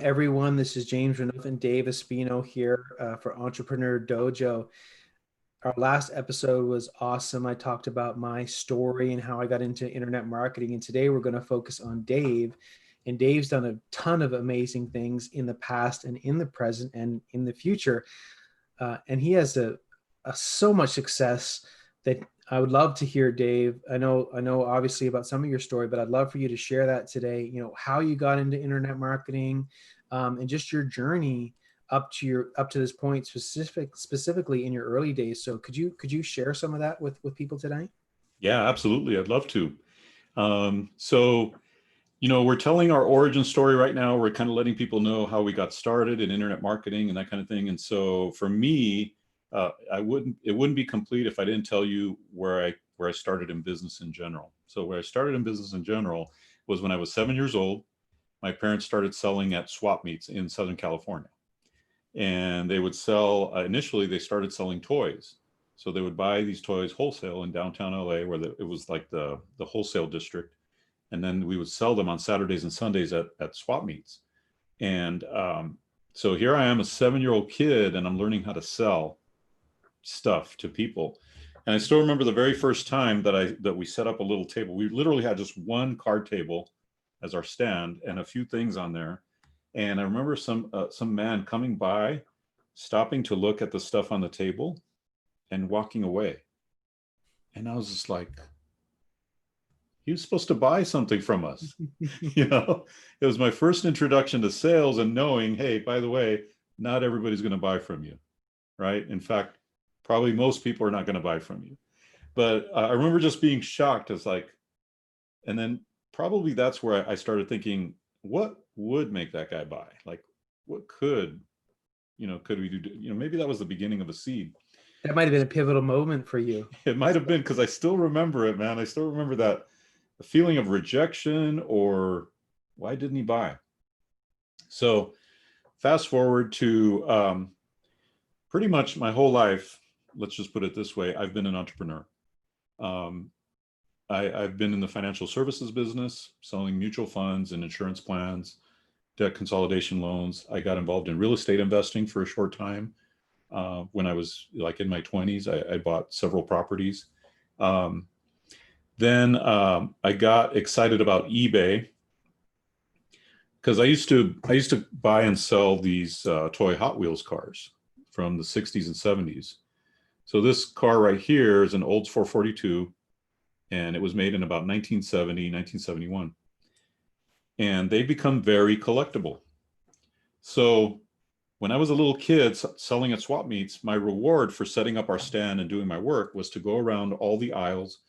Everyone, this is James Renault and Dave Espino here for Entrepreneur Dojo. Our last episode was awesome. I talked about my story and how I got into internet marketing. And today we're going to focus on Dave. And Dave's done a ton of amazing things in the past and in the present and in the future. And he has so much success that I would love to hear, Dave. I know obviously about some of your story, but I'd love for you to share that today. You know, how you got into internet marketing, and just your journey up to this point, specifically in your early days. So could you share some of that with people today? Yeah, absolutely. I'd love to. So, we're telling our origin story right now. We're kind of letting people know how we got started in internet marketing and that kind of thing. And so for me, it wouldn't be complete if I didn't tell you where I started in business in general. So where I started in business in general was when I was 7 years old. My parents started selling at swap meets in Southern California. And they would sell, initially they started selling toys. So they would buy these toys wholesale in downtown LA, where it was like the wholesale district. And then we would sell them on Saturdays and Sundays at swap meets. And so here I am, a 7-year-old kid, and I'm learning how to sell stuff to people. And I still remember the very first time that we set up a little table. We literally had just one card table as our stand and a few things on there. And I remember some man coming by, stopping to look at the stuff on the table and walking away. And I was just like, he was supposed to buy something from us. It was my first introduction to sales and knowing, hey, by the way, not everybody's going to buy from you, right? In fact, probably most people are not going to buy from you. But I remember just being shocked. It's like, and then probably that's where I started thinking, what would make that guy buy? Like, what could we do? Maybe that was the beginning of a seed. That might have been a pivotal moment for you. It might have been, because I still remember it, man. I still remember that feeling of rejection, or why didn't he buy? So fast forward to pretty much my whole life, let's just put it this way, I've been an entrepreneur. I've been in the financial services business, selling mutual funds and insurance plans, debt consolidation loans. I got involved in real estate investing for a short time. When I was like in my 20s, I bought several properties. Then I got excited about eBay, because I used to buy and sell these toy Hot Wheels cars from the 60s and 70s. So this car right here is an Olds 442, and it was made in about 1970, 1971. And they become very collectible. So when I was a little kid selling at swap meets, my reward for setting up our stand and doing my work was to go around all the aisles,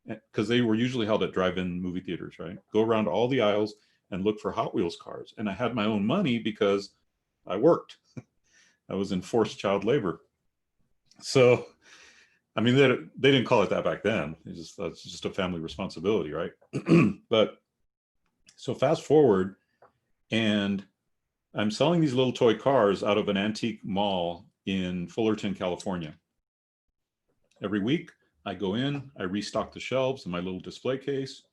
because they were usually held at drive-in movie theaters, right? Go around all the aisles and look for Hot Wheels cars. And I had my own money because I worked. I was in forced child labor. So, I mean, they didn't call it that back then. That's just a family responsibility, right? But so fast forward, and I'm selling these little toy cars out of an antique mall in Fullerton, California. Every week, I go in, I restock the shelves in my little display case,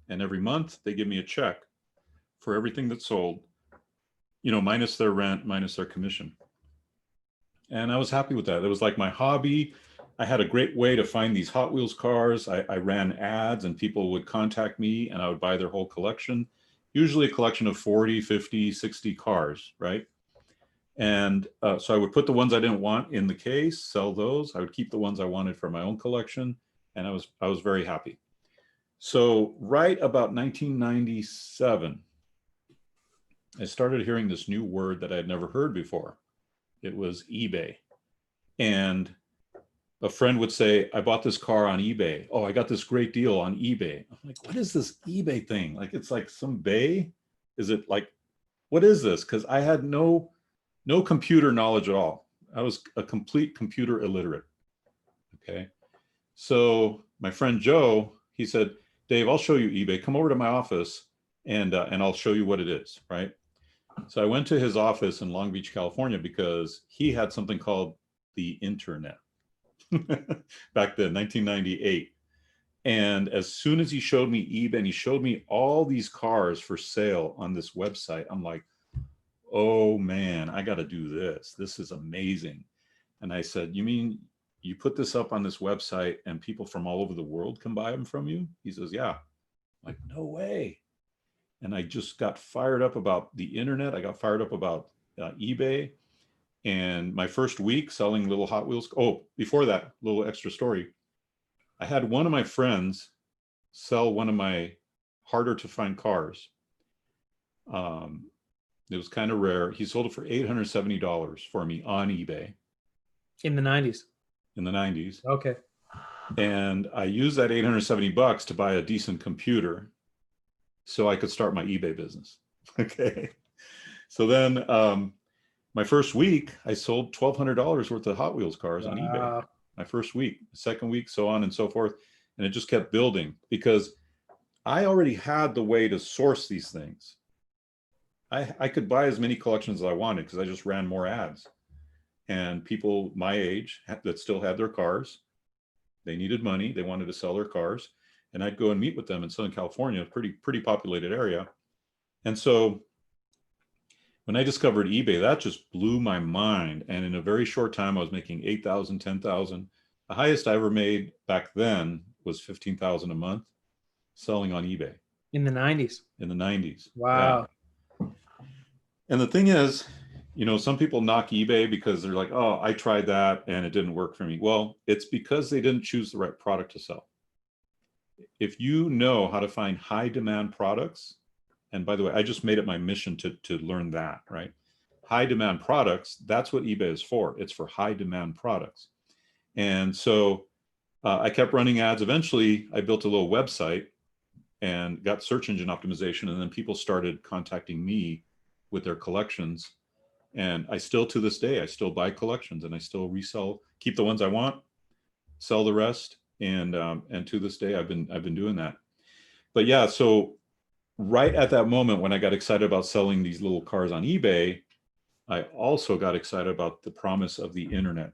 and every month they give me a check for everything that's sold, minus their rent, minus their commission. And I was happy with that. It was like my hobby. I had a great way to find these Hot Wheels cars. I ran ads, and people would contact me, and I would buy their whole collection, usually a collection of 40, 50, 60 cars, right? And so I would put the ones I didn't want in the case, sell those. I would keep the ones I wanted for my own collection, and I was very happy. So right about 1997, I started hearing this new word that I had never heard before. It was eBay. And a friend would say, I bought this car on eBay. Oh, I got this great deal on eBay. I'm like, what is this eBay thing? Like, it's like some bay? Is it like, what is this? Because I had no computer knowledge at all. I was a complete computer illiterate. Okay. So my friend Joe, he said, Dave, I'll show you eBay. Come over to my office and I'll show you what it is, right? So I went to his office in Long Beach, California, because he had something called the internet back then, 1998. And as soon as he showed me eBay and he showed me all these cars for sale on this website, I'm like, oh man, I got to do this. This is amazing. And I said, you mean you put this up on this website and people from all over the world can buy them from you? He says, yeah. I'm like, no way. And I just got fired up about the internet. I got fired up about eBay. And my first week selling little Hot Wheels. Oh, before that, little extra story. I had one of my friends sell one of my harder to find cars. It was kind of rare. He sold it for $870 for me on eBay In the 90s. in the 90s. Okay. And I used that $870 to buy a decent computer so I could start my eBay business. Okay. So then my first week, I sold $1,200 worth of Hot Wheels cars on eBay. My first week, second week, so on and so forth. And it just kept building because I already had the way to source these things. I could buy as many collections as I wanted because I just ran more ads. And people my age that still had their cars, they needed money. They wanted to sell their cars. And I'd go and meet with them in Southern California, a pretty populated area. And so when I discovered eBay, that just blew my mind. And in a very short time, I was making 8,000, 10,000. The highest I ever made back then was 15,000 a month selling on eBay. In the 90s. In the 90s. Wow. Yeah. And the thing is, you know, some people knock eBay because they're like, oh, I tried that and it didn't work for me. Well, it's because they didn't choose the right product to sell. If you know how to find high demand products, and by the way, I just made it my mission to learn that, right? High demand products, that's what eBay is for. It's for high demand products. And so I kept running ads. Eventually, I built a little website and got search engine optimization. And then people started contacting me with their collections. And I still, to this day, I still buy collections and I still resell, keep the ones I want, sell the rest. And to this day, I've been doing that. But yeah, so right at that moment when I got excited about selling these little cars on eBay, I also got excited about the promise of the internet.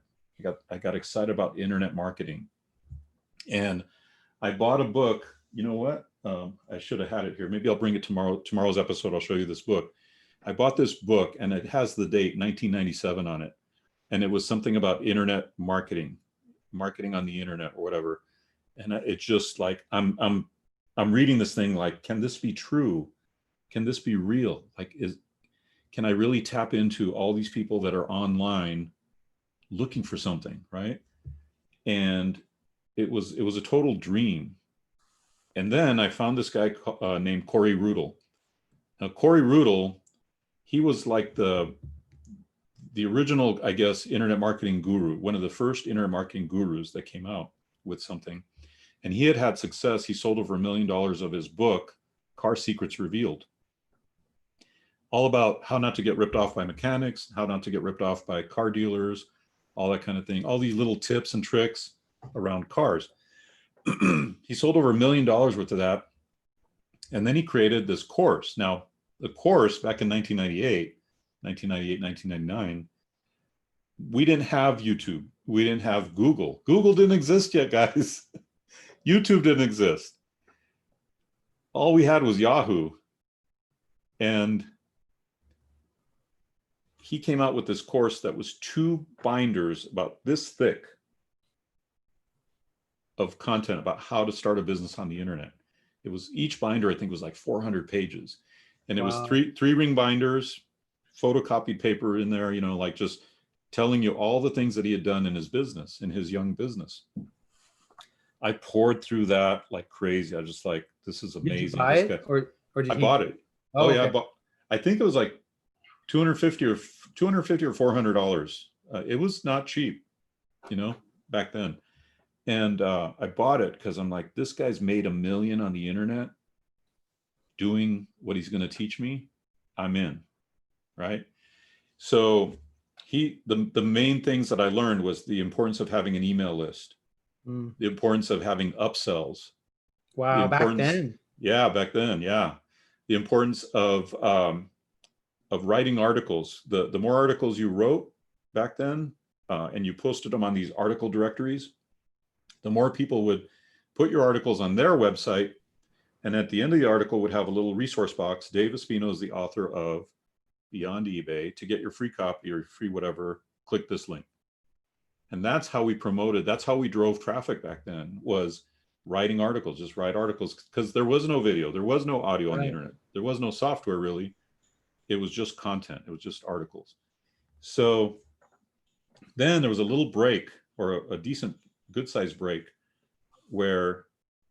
I got excited about internet marketing. And I bought a book. You know what? I should have had it here. Maybe I'll bring it tomorrow's episode. I'll show you this book. I bought this book and it has the date 1997 on it. And it was something about internet marketing on the internet or whatever. And it's just like, I'm reading this thing like, can this be true? Can this be real? Like, can I really tap into all these people that are online looking for something, right? And it was a total dream. And then I found this guy named Corey Rudel. Now, Corey Rudel, he was like the original, I guess, internet marketing guru, one of the first internet marketing gurus that came out with something. And he had success. He sold over $1 million of his book, Car Secrets Revealed. All about how not to get ripped off by mechanics, how not to get ripped off by car dealers, all that kind of thing. All these little tips and tricks around cars. He sold over $1 million worth of that. And then he created this course. Now, the course back in 1998, 1999, we didn't have YouTube. We didn't have Google. Google didn't exist yet, guys. YouTube didn't exist. All we had was Yahoo. And he came out with this course that was 2 binders about this thick of content about how to start a business on the internet. It was, each binder, I think, was like 400 pages. And it was three ring binders, photocopied paper in there, you know, like just telling you all the things that he had done in his business, in his young business. I poured through that like crazy. I was just like, this is amazing. Did you buy it, or did I bought it. Oh yeah, okay. I think it was like $250 or $400. It was not cheap, you know, back then. And I bought it because I'm like, this guy's made $1 million on the internet doing what he's going to teach me. I'm in, right? So the main things that I learned was the importance of having an email list, the importance of having upsells. Wow, back then. Yeah, back then, yeah. The importance of writing articles. The more articles you wrote back then, and you posted them on these article directories, the more people would put your articles on their website. And at the end of the article would have a little resource box. Dave Espino is the author of beyond eBay. To get your free copy or free whatever, click this link. And that's how we promoted, that's how we drove traffic back then, was writing articles. Just write articles, because there was no video, there was no audio on the internet, there was no software really. It was just content, it was just articles. So then there was a little break, or a decent, good sized break, where,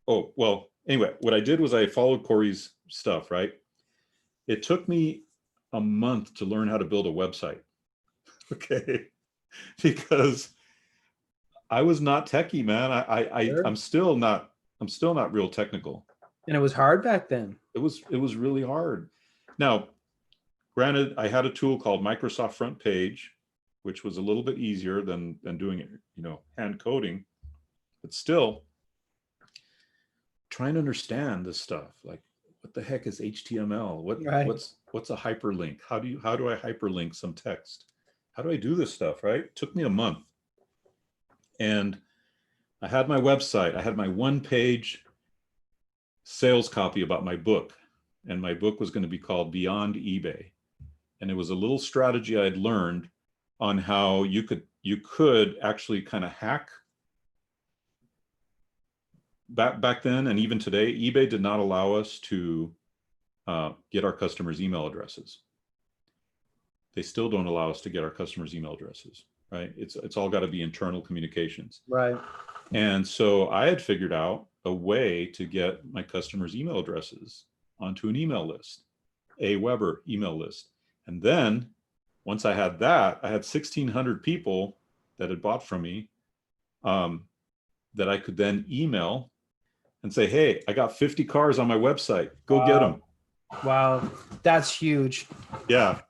oh, well, anyway, what I did was I followed Corey's stuff, right? It took me a month to learn how to build a website. Okay. Because I was not techie, man. Sure. I'm still not real technical. And it was hard back then. It was really hard. Now, granted, I had a tool called Microsoft Front Page, which was a little bit easier than doing it, hand coding, but still trying to understand this stuff. Like, what the heck is HTML? What's a hyperlink? How do I hyperlink some text? How do I do this stuff, right? It took me a month. And I had my website. I had my one-page sales copy about my book. And my book was going to be called Beyond eBay. And it was a little strategy I had learned on how you could actually kind of hack. Back then, and even today, eBay did not allow us to get our customers' email addresses. They still don't allow us to get our customers' email addresses, right? It's all got to be internal communications. Right. And so I had figured out a way to get my customers' email addresses onto an email list, a Weber email list. And then once I had that, I had 1,600 people that had bought from me, that I could then email and say, hey, I got 50 cars on my website. Go get them. Wow. That's huge. Yeah.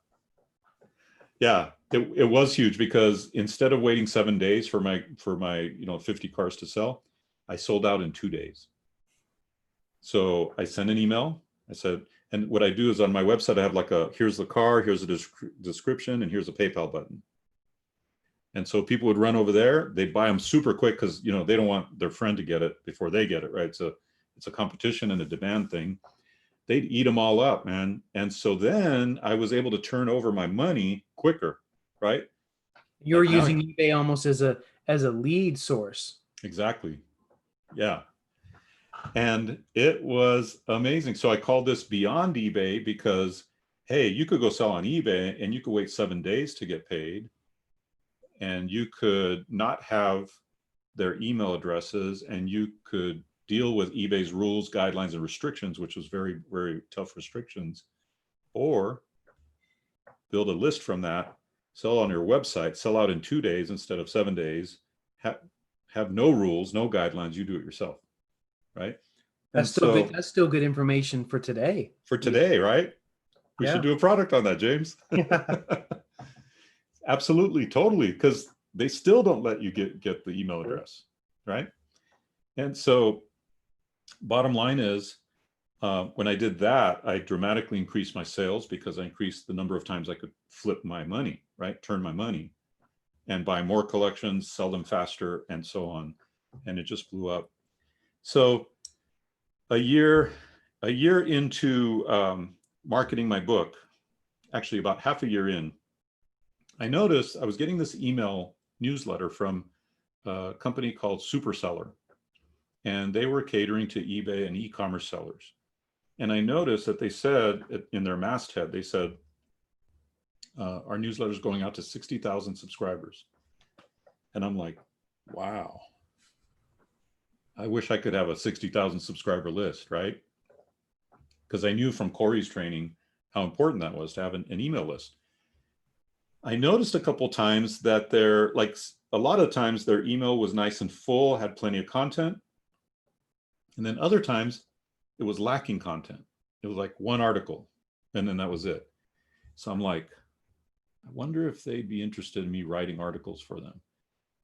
Yeah. It was huge, because instead of waiting 7 days for my 50 cars to sell, I sold out in 2 days. So I sent an email. I said, and what I do is on my website, I have here's the car, here's a description, and here's a PayPal button. And so people would run over there, they'd buy them super quick, because they don't want their friend to get it before they get it, right? So it's a competition and a demand thing. They'd eat them all up, man. And so then I was able to turn over my money quicker, right? You're using eBay almost as a lead source. Exactly. Yeah. And it was amazing. So I called this Beyond eBay because, hey, you could go sell on eBay and you could wait 7 days to get paid. And you could not have their email addresses, and you could deal with eBay's rules, guidelines, and restrictions, which was very, very tough restrictions, or build a list from that, sell on your website, sell out in 2 days instead of 7 days, have no rules, no guidelines, you do it yourself, right? That's still good. That's still good information for today. For today, right? We should do a product on that, James. Absolutely, totally, because they still don't let you get the email address, right? And so bottom line is, when I did that, I dramatically increased my sales, because I increased the number of times I could flip my money, right? Turn my money and buy more collections, sell them faster, and so on. And it just blew up. So a year into marketing my book, actually about half a year in, I noticed I was getting this email newsletter from a company called Superseller, and they were catering to eBay and e-commerce sellers. And I noticed that they said in their masthead, they said, our newsletter is going out to 60,000 subscribers. And I'm like, wow, I wish I could have a 60,000 subscriber list, right? Because I knew from Corey's training how important that was to have an email list. I noticed a couple times that a lot of times their email was nice and full, had plenty of content. And then other times it was lacking content. It was like one article and then that was it. So I'm like, I wonder if they'd be interested in me writing articles for them.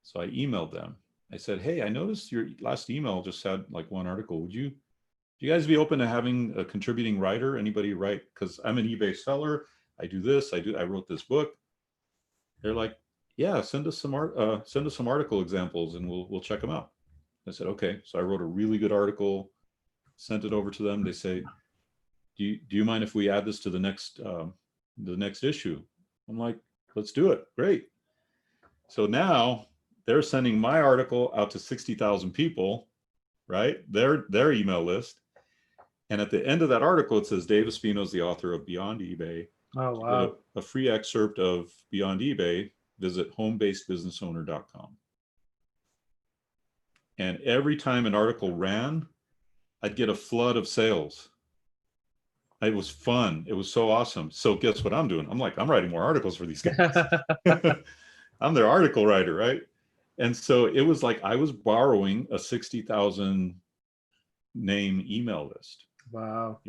So I emailed them. I said, hey, I noticed your last email just had like one article. Would you guys be open to having a contributing writer? Anybody write? Because I'm an eBay seller. I do this. I wrote this book. They're like, yeah, send us some article examples and we'll check them out. I said, okay. So I wrote a really good article, sent it over to them. They say, do you mind if we add this to the next the next issue. I'm like, let's do it. Great. So now they're sending my article out to 60,000 people, right? Their email list. And at the end of that article, it says Dave Espino is the author of Beyond eBay. Oh, To get wow. a free excerpt of Beyond eBay, visit homebasedbusinessowner.com. And every time an article ran, I'd get a flood of sales. It was fun. It was so awesome. So guess what I'm doing? I'm writing more articles for these guys. I'm their article writer, right? And so it was like I was borrowing a 60,000 name email list, Wow.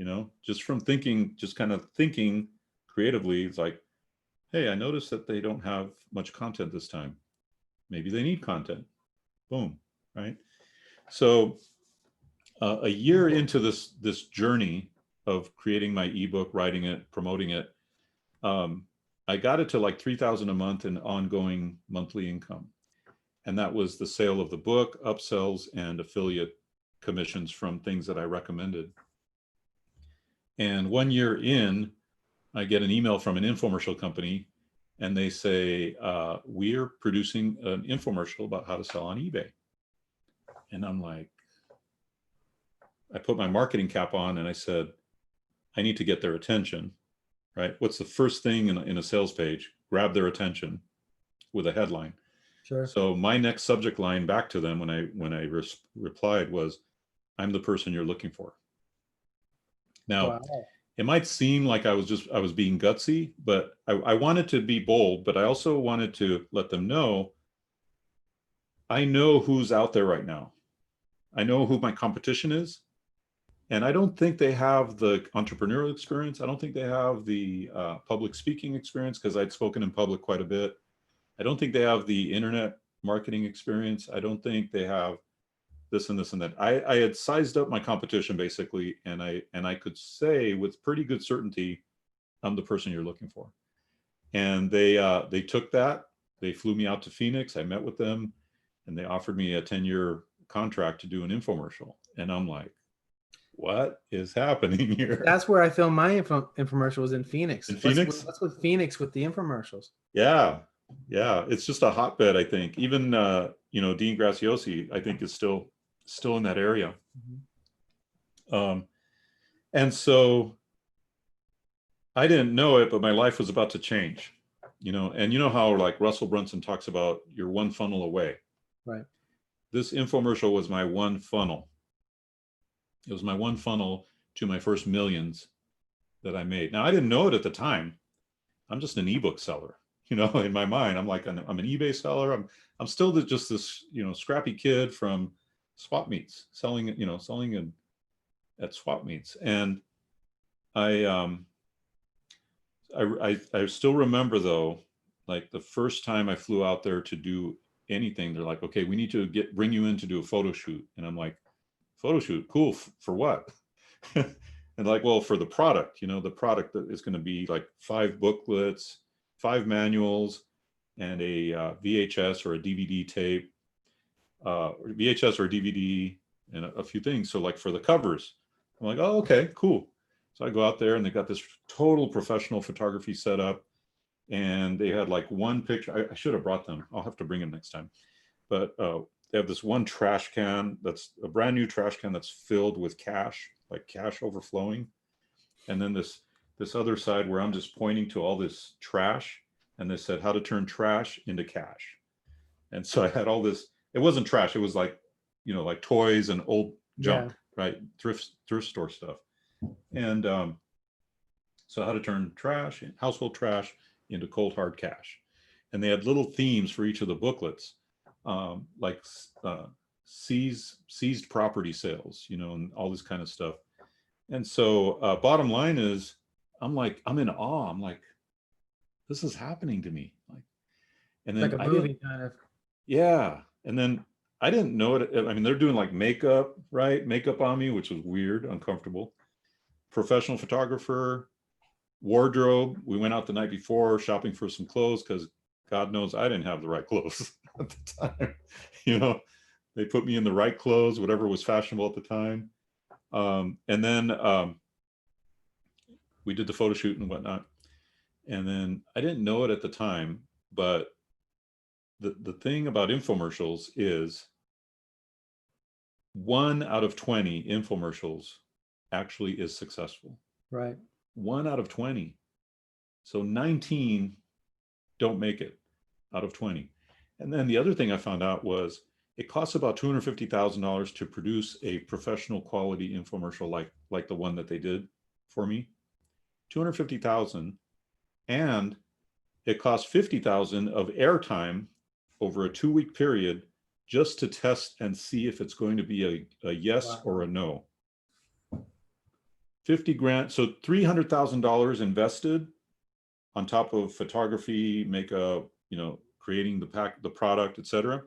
just from thinking, just kind of thinking creatively. It's like, hey, I noticed that they don't have much content this time. Maybe they need content. Boom, right? So a year into this journey of creating my ebook, writing it, promoting it, I got it to like 3,000 a month in ongoing monthly income. And that was the sale of the book, upsells, and affiliate commissions from things that I recommended. And 1 year in, I get an email from an infomercial company, and they say, we're producing an infomercial about how to sell on eBay. And I'm like, I put my marketing cap on and I said, I need to get their attention, right? What's the first thing in a sales page? Grab their attention with a headline. Sure. So my next subject line back to them when I replied was, I'm the person you're looking for. Now, Wow. it might seem like I was being gutsy, but I wanted to be bold, but I also wanted to let them know, I know who's out there right now. I know who my competition is. And I don't think they have the entrepreneurial experience. I don't think they have the public speaking experience, because I'd spoken in public quite a bit. I don't think they have the internet marketing experience. I don't think they have this and this and that. I had sized up my competition basically, and I could say with pretty good certainty, I'm the person you're looking for. And they took that. They flew me out to Phoenix. I met with them, and they offered me a 10-year contract to do an infomercial. And I'm like, what is happening here? That's where I filmed my infomercial, was in Phoenix. In Phoenix? What's with Phoenix with the infomercials? Yeah. It's just a hotbed, I think. Even Dean Graziosi, I think, is still in that area. Mm-hmm. And so I didn't know it, but my life was about to change. And you know how like Russell Brunson talks about, you're one funnel away. Right. This infomercial was my one funnel. It was my one funnel to my first millions that I made. Now, I didn't know it at the time. I'm just an ebook seller, in my mind. I'm like, I'm an eBay seller. I'm still just this, scrappy kid from swap meets, selling at swap meets. And I still remember, though, like the first time I flew out there to do anything, they're like, okay, we need to bring you in to do a photo shoot. And I'm like, photo shoot, cool, for what? And like, well, for the product, the product that is going to be like 5 booklets, 5 manuals, and a VHS or a DVD tape, VHS or DVD, and a few things. So like for the covers, I'm like, oh, okay, cool. So I go out there, and they got this total professional photography setup, and they had like one picture. I should have brought them. I'll have to bring them next time. But they have this one trash can that's a brand new trash can that's filled with cash, like cash overflowing. And then this other side where I'm just pointing to all this trash, and they said how to turn trash into cash. And so I had all this, it wasn't trash, it was like, like toys and old junk, right? Thrift store stuff. And so how to turn trash, household trash, into cold hard cash. And they had little themes for each of the booklets. Like seized property sales, and all this kind of stuff. And so bottom line is, I'm in awe. I'm like, this is happening to me. Like, and then It's like a movie kind of. Yeah. And then I didn't know it. I mean, they're doing like makeup, right? Makeup on me, which was weird, uncomfortable. Professional photographer, wardrobe. We went out the night before shopping for some clothes, because God knows I didn't have the right clothes at the time. They put me in the right clothes, whatever was fashionable at the time. And then we did the photo shoot and whatnot. And then I didn't know it at the time, but the thing about infomercials is 1 out of 20 infomercials actually is successful. Right. 1 out of 20. So 19 don't make it out of 20. And then the other thing I found out was it costs about $250,000 to produce a professional quality infomercial like the one that they did for me. 250,000, and it costs 50,000 of airtime over a 2-week period just to test and see if it's going to be a yes Wow. or a no. 50 grand, so $300,000 invested on top of photography, makeup, creating the product, etc.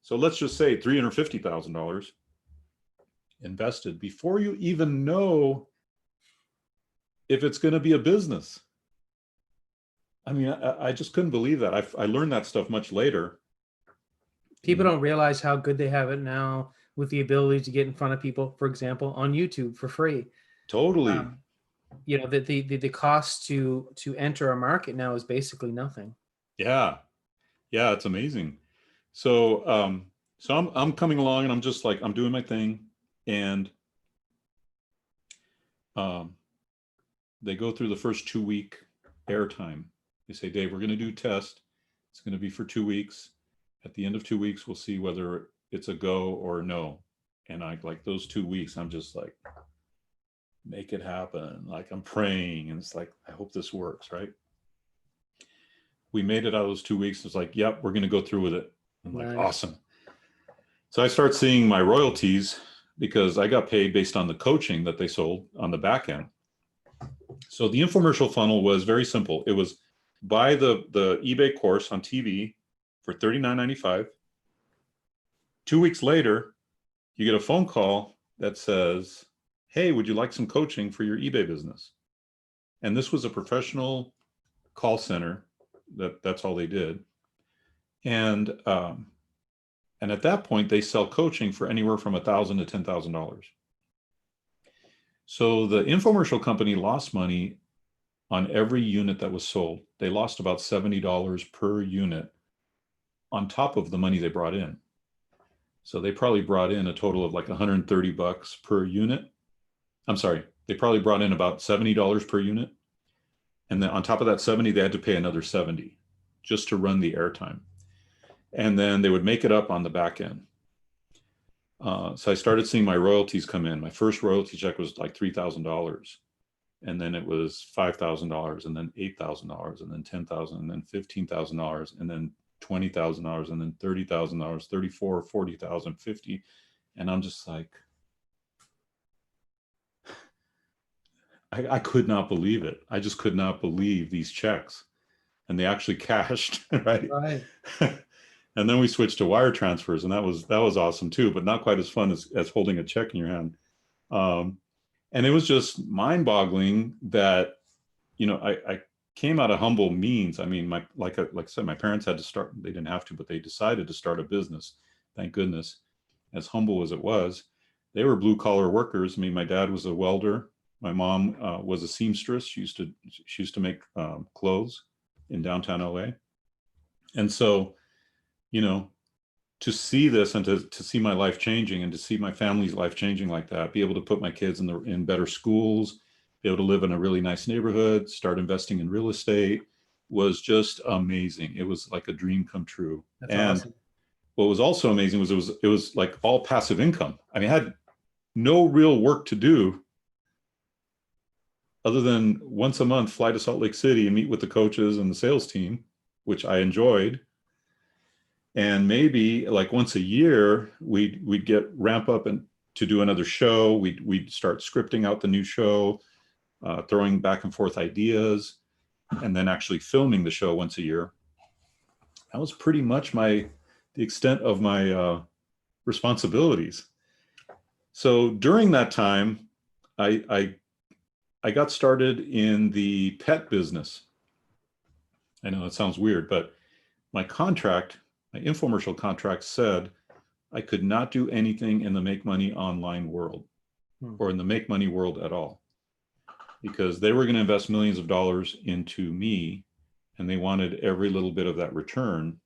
So let's just say $350,000 invested before you even know if it's going to be a business. I mean, I just couldn't believe that. I learned that stuff much later. People don't realize how good they have it now with the ability to get in front of people, for example, on YouTube for free. Totally. The cost to enter a market now is basically nothing. Yeah. Yeah, it's amazing. So I'm coming along and I'm just like, I'm doing my thing, and they go through the first 2-week airtime. They say, Dave, we're going to do a test. It's going to be for 2 weeks. At the end of 2 weeks, we'll see whether it's a go or a no. And like those 2 weeks, I'm just like, make it happen. Like I'm praying, and it's like, I hope this works, right? We made it out of those 2 weeks. It's like, yep, we're going to go through with it. I'm like, Nice. awesome. So I start seeing my royalties because I got paid based on the coaching that they sold on the back end. So the infomercial funnel was very simple. It was buy the eBay course on TV for $39.95. 2 weeks later, you get a phone call that says, hey, would you like some coaching for your eBay business? And this was a professional call center. That's all they did. And at that point, they sell coaching for anywhere from $1,000 to $10,000. So the infomercial company lost money on every unit that was sold. They lost about $70 per unit on top of the money they brought in. So they probably brought in a total of like $130 per unit. I'm sorry, they probably brought in about $70 per unit. And then on top of that 70, they had to pay another 70 just to run the airtime. And then they would make it up on the back end. So I started seeing my royalties come in. My first royalty check was like $3,000. And then it was $5,000, and then $8,000, and then $10,000, and then $15,000, and then $20,000, and then $30,000, $34,000, $40,000, $50,000. And I'm just like, I could not believe it. I just could not believe these checks. And they actually cashed, right? Right. And then we switched to wire transfers, and that was awesome too, but not quite as fun as holding a check in your hand. And it was just mind-boggling that, I came out of humble means. I mean, like I said, my parents had to start. They didn't have to, but they decided to start a business. Thank goodness. As humble as it was, they were blue-collar workers. I mean, my dad was a welder. My mom was a seamstress. She used to make clothes in downtown LA. And so, to see this and to see my life changing, and to see my family's life changing like that, be able to put my kids in better schools, be able to live in a really nice neighborhood, start investing in real estate, was just amazing. It was like a dream come true. That's and awesome. What was also amazing was it was like all passive income. I mean, I had no real work to do other than once a month fly to Salt Lake City and meet with the coaches and the sales team, which I enjoyed. And maybe like once a year, we'd get ramp up and to do another show. We'd start scripting out the new show, throwing back and forth ideas, and then actually filming the show once a year. That was pretty much the extent of my responsibilities. So during that time, I got started in the pet business. I know that sounds weird, but my infomercial contract said I could not do anything in the make money online world or in the make money world at all. because they were going to invest millions of dollars into me, and they wanted every little bit of that return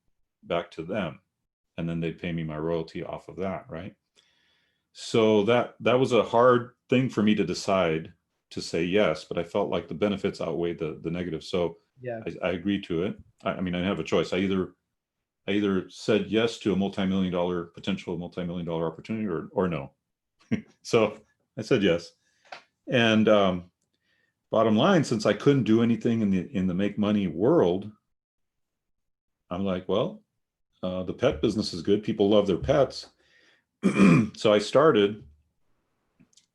back to them. And then they'd pay me my royalty off of that, right? So that was a hard thing for me to decide to say yes, but I felt like the benefits outweighed the negatives. So Yeah. I agreed to it. I mean, I didn't have a choice. I either said yes to a potential multi-million dollar opportunity, or no. So I said yes. And bottom line, since I couldn't do anything in the make money world, I'm like, well, the pet business is good. People love their pets. So I started,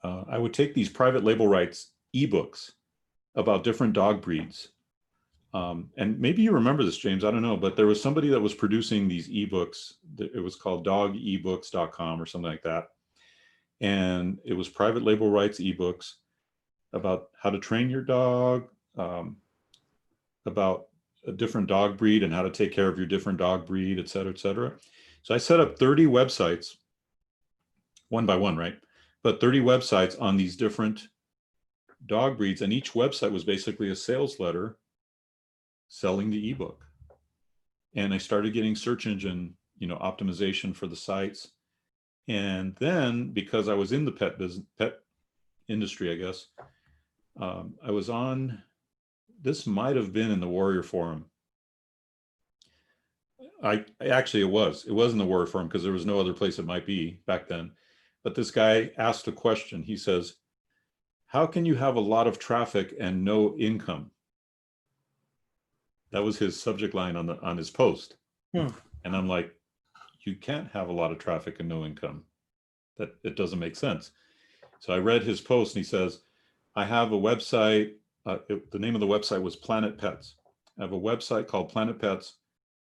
I would take these private label rights ebooks about different dog breeds. And maybe you remember this, James, I don't know, but there was somebody that was producing these ebooks. It was called dogebooks.com or something like that. And it was private label rights ebooks about how to train your dog, about a different dog breed and how to take care of your different dog breed, et cetera, et cetera. So I set up 30 websites, one by one, right? But 30 websites on these different dog breeds. And each website was basically a sales letter selling the ebook. And I started getting search engine, optimization for the sites. And then because I was in the pet industry, I guess, I was on, this might have been in the Warrior Forum. Actually, it was in the Warrior Forum because there was no other place it might be back then. But this guy asked a question. He says, how can you have a lot of traffic and no income? That was his subject line on his post. And I'm like, you can't have a lot of traffic and no income. That it doesn't make sense. So I read his post and he says, I have a website. The name of the website was Planet Pets. I have a website called Planet Pets,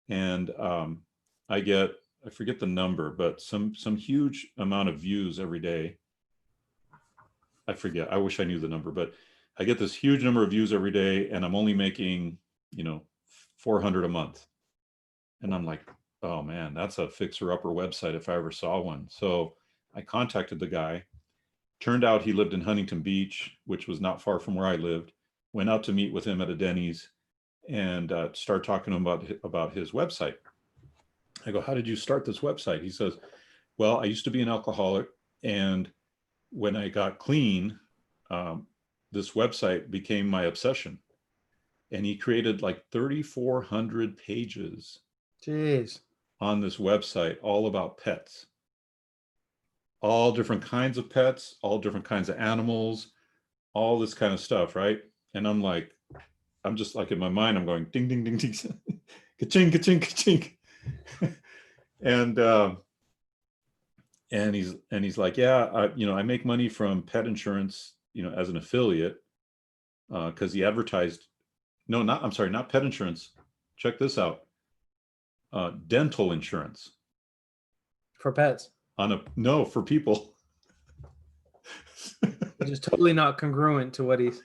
and I forget the number, but some huge amount of views every day. I forget. I wish I knew the number, but I get this huge number of views every day, and I'm only making, 400 a month. And I'm like, oh man, that's a fixer-upper website if I ever saw one. So I contacted the guy. Turned out he lived in Huntington Beach, which was not far from where I lived. Went out to meet with him at a Denny's and start talking to him about his website. I go, how did you start this website? He says, well, I used to be an alcoholic, and when I got clean, this website became my obsession. And he created like 3,400 pages Jeez. on this website, all about pets, all different kinds of pets, all different kinds of animals, all this kind of stuff, right? And I'm just like in my mind, I'm going ding, ding, ding, ding, ka-ching, ka-ching, ka-ching. And he's like, yeah, I make money from pet insurance, as an affiliate, because he advertised. No, not pet insurance. Check this out. Dental insurance. For pets. No, for people. Which is totally not congruent to what he's.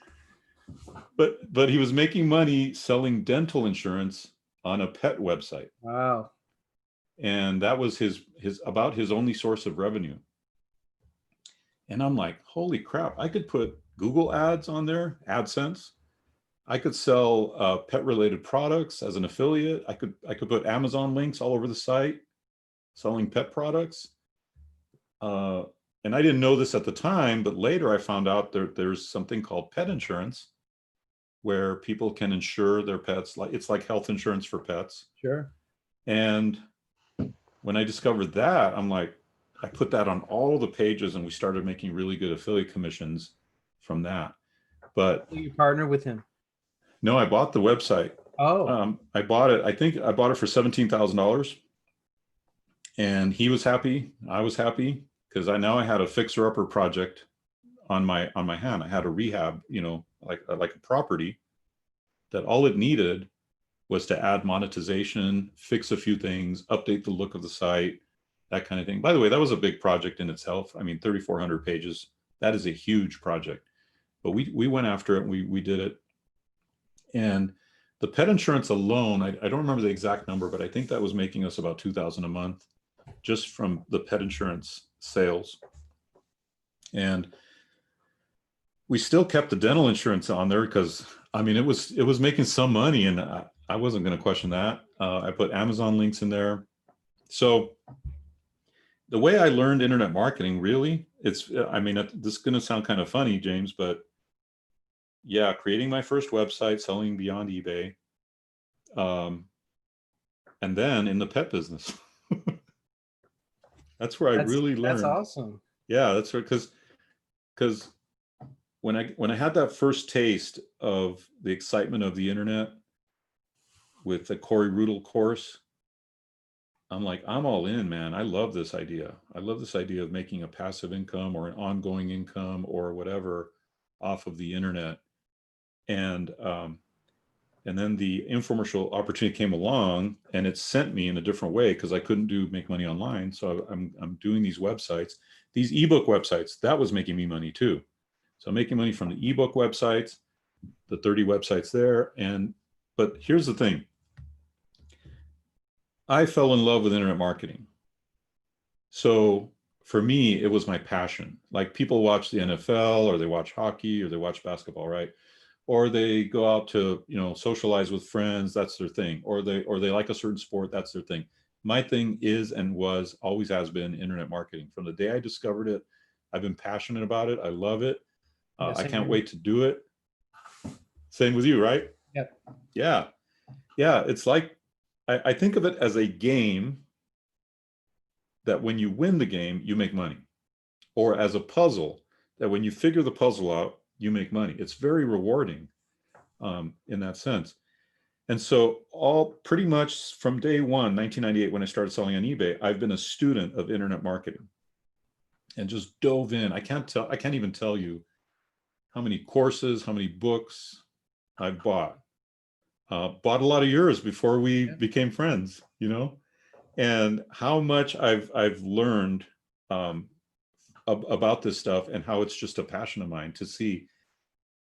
But he was making money selling dental insurance on a pet website. Wow. And that was his about his only source of revenue. And I'm like, holy crap, I could put Google ads on there, AdSense. I could sell pet related products as an affiliate. I could put Amazon links all over the site selling pet products. And I didn't know this at the time, but later I found out there's something called pet insurance where people can insure their pets. It's like health insurance for pets. Sure. And when I discovered that, I'm like, I put that on all the pages, and we started making really good affiliate commissions from that. But You partner with him? No, I bought the website. Oh. I bought it. I think I bought it for $17,000, and he was happy. I was happy because I had a fixer-upper project on my hand. I had a rehab, like a property that all it needed was to add monetization, fix a few things, update the look of the site, that kind of thing. By the way, that was a big project in itself. I mean, 3,400 pages, that is a huge project. But we went after it, and we did it. And the pet insurance alone, I don't remember the exact number, but I think that was making us about $2,000 a month just from the pet insurance sales. And we still kept the dental insurance on there because I mean it was making some money, and I wasn't going to question that. I put Amazon links in there. So the way I learned internet marketing, really, it's, I mean, this is going to sound kind of funny, James, but yeah, creating my first website, selling beyond eBay, um, and then in the pet business. That's where I really That's learned. awesome. Yeah, that's right. Because when I had that first taste of the excitement of the internet with the Corey Rudel course, I'm like, I'm all in, man. I love this idea. I love this idea of making a passive income or an ongoing income or whatever off of the internet. And then the infomercial opportunity came along, and it sent me in a different way because I couldn't make money online. So I'm doing these websites, these ebook websites. That was making me money too. So I'm making money from the ebook websites, the 30 websites there. But here's the thing. I fell in love with internet marketing. So for me, it was my passion. Like, people watch the NFL, or they watch hockey, or they watch basketball, right? Or they go out to, socialize with friends. That's their thing. Or they like a certain sport. That's their thing. My thing is, and always has been, internet marketing. From the day I discovered it, I've been passionate about it. I love it. Yes, I I can't agree. wait to do it. Same with you, right? Yep. Yeah. Yeah. It's like, I think of it as a game that when you win the game, you make money, or as a puzzle that when you figure the puzzle out, you make money. It's very rewarding in that sense. And so all pretty much from day one, 1998, when I started selling on eBay, I've been a student of internet marketing and just dove in. I can't even tell you how many courses, how many books I've bought. Bought a lot of yours before we became friends, and how much I've learned about this stuff, and how it's just a passion of mine to see.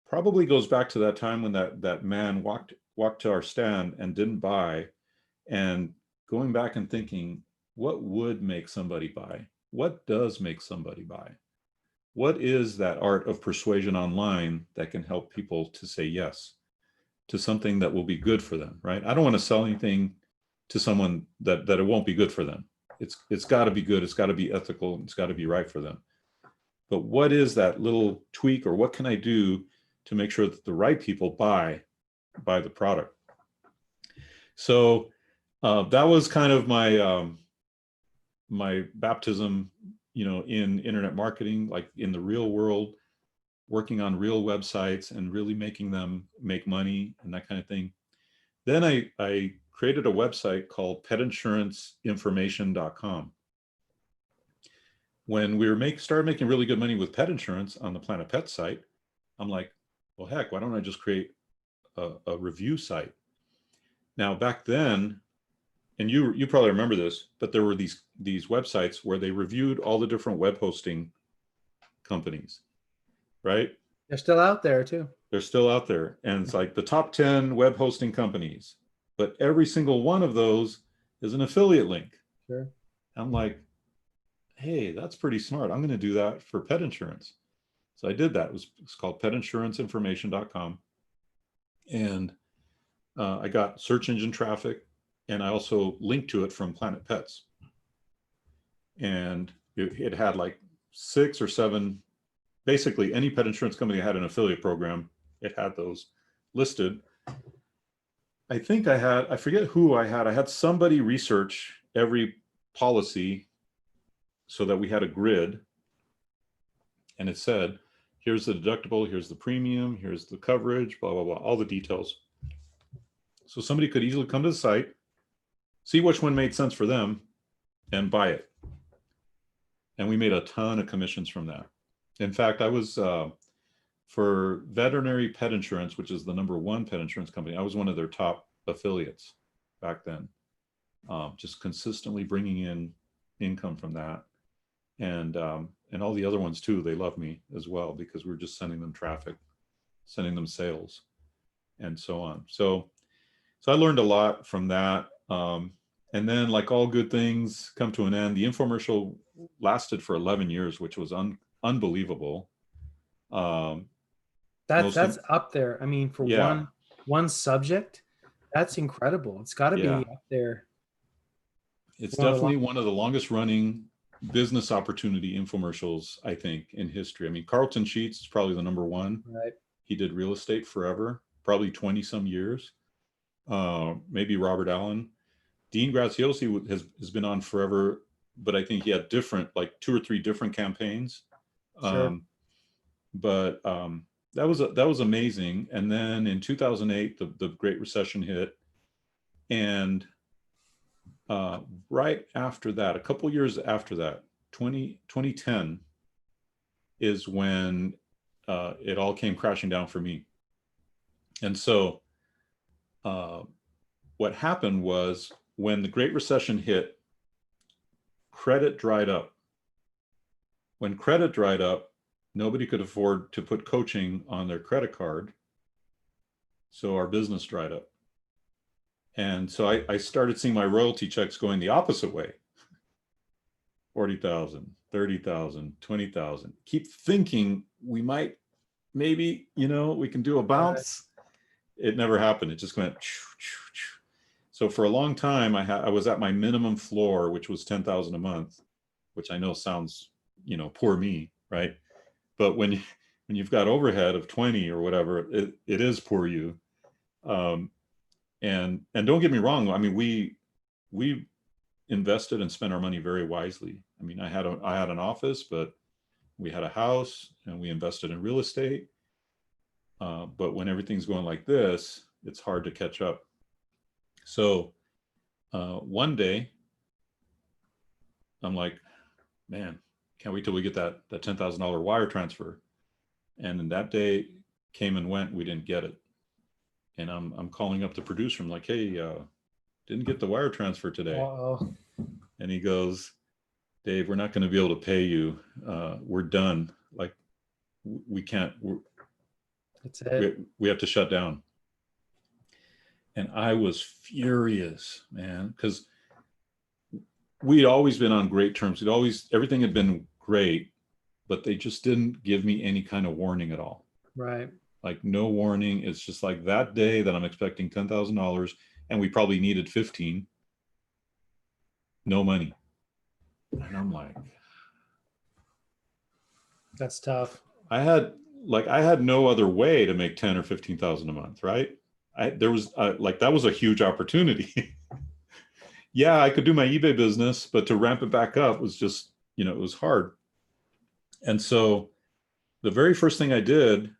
Probably goes back to that time when that man walked to our stand and didn't buy, and going back and thinking, what would make somebody buy? What does make somebody buy? What is that art of persuasion online that can help people to say yes to something that will be good for them, right? I don't want to sell anything to someone that it won't be good for them. It's got to be good. It's got to be ethical. It's got to be right for them. But what is that little tweak, or what can I do to make sure that the right people buy the product? So that was kind of my baptism, in internet marketing, like in the real world, working on real websites and really making them make money and that kind of thing. Then I created a website called petinsuranceinformation.com. When we started making really good money with pet insurance on the Planet Pet site, I'm like, well, heck, why don't I just create a review site? Now, back then, and you probably remember this, but there were these websites where they reviewed all the different web hosting companies, right? They're still out there too. They're still out there. And it's like the top 10 web hosting companies, but every single one of those is an affiliate link. Sure. I'm like, hey, that's pretty smart. I'm going to do that for pet insurance. So I did that. It's called petinsuranceinformation.com. And I got search engine traffic, and I also linked to it from Planet Pets. And it had like 6 or 7, basically any pet insurance company had an affiliate program. It had those listed. I think I forget who I had somebody research every policy so that we had a grid, and it said, here's the deductible, here's the premium, here's the coverage, blah, blah, blah, all the details. So somebody could easily come to the site, see which one made sense for them, and buy it. And we made a ton of commissions from that. In fact, I was, for veterinary pet insurance, which is the #1 pet insurance company, I was one of their top affiliates back then, just consistently bringing in income from that. And all the other ones too, they love me as well, because we're just sending them traffic, sending them sales, and so on. So I learned a lot from that. And then, like all good things come to an end, the infomercial lasted for 11 years, which was unbelievable. That's up there. I mean, for Yeah, one subject, that's incredible. It's got to yeah. be up there. It's One of the definitely one of the longest running business opportunity infomercials, I think, in history. I mean, Carlton Sheets is probably the number one. right. He did real estate forever, probably 20 some years. Maybe Robert Allen. Dean Graziosi has been on forever, but I think he had different, like two or three different campaigns. Sure. Um, but that was amazing. And then in 2008, the Great Recession hit, and right after that, a couple years after that, 2010 is when it all came crashing down for me. And so uh, what happened was when the Great Recession hit, credit dried up. When credit dried up, nobody could afford to put coaching on their credit card. So our business dried up. And so I started seeing my royalty checks going the opposite way. 40,000, 30,000, 20,000. Keep thinking we might, maybe, we can do a Right. bounce. It never happened. It just went. So for a long time, I was at my minimum floor, which was 10,000 a month, which I know sounds, poor me, right? But when you've got overhead of 20 or whatever, it is poor you. Um, and don't get me wrong. I mean, we invested and spent our money very wisely. I mean, I had an office, but we had a house and we invested in real estate. But when everything's going like this, it's hard to catch up. So one day, I'm like, man, can't wait till we get that $10,000 wire transfer. And then that day came and went. We didn't get it. And I'm calling up the producer. I'm like, hey, didn't get the wire transfer today. Uh-oh. And he goes, Dave, we're not going to be able to pay you. We're done. Like, we can't. That's it. We have to shut down. And I was furious, man, because we'd always been on great terms. Everything had been great, but they just didn't give me any kind of warning at all. Right. Like, no warning. It's just like that day that I'm expecting $10,000 and we probably needed 15, no money. And I'm like, That's tough. I had no other way to make 10 or 15,000 a month, right? There was that was a huge opportunity. Yeah, I could do my eBay business, but to ramp it back up was just, it was hard. And so the very first thing I did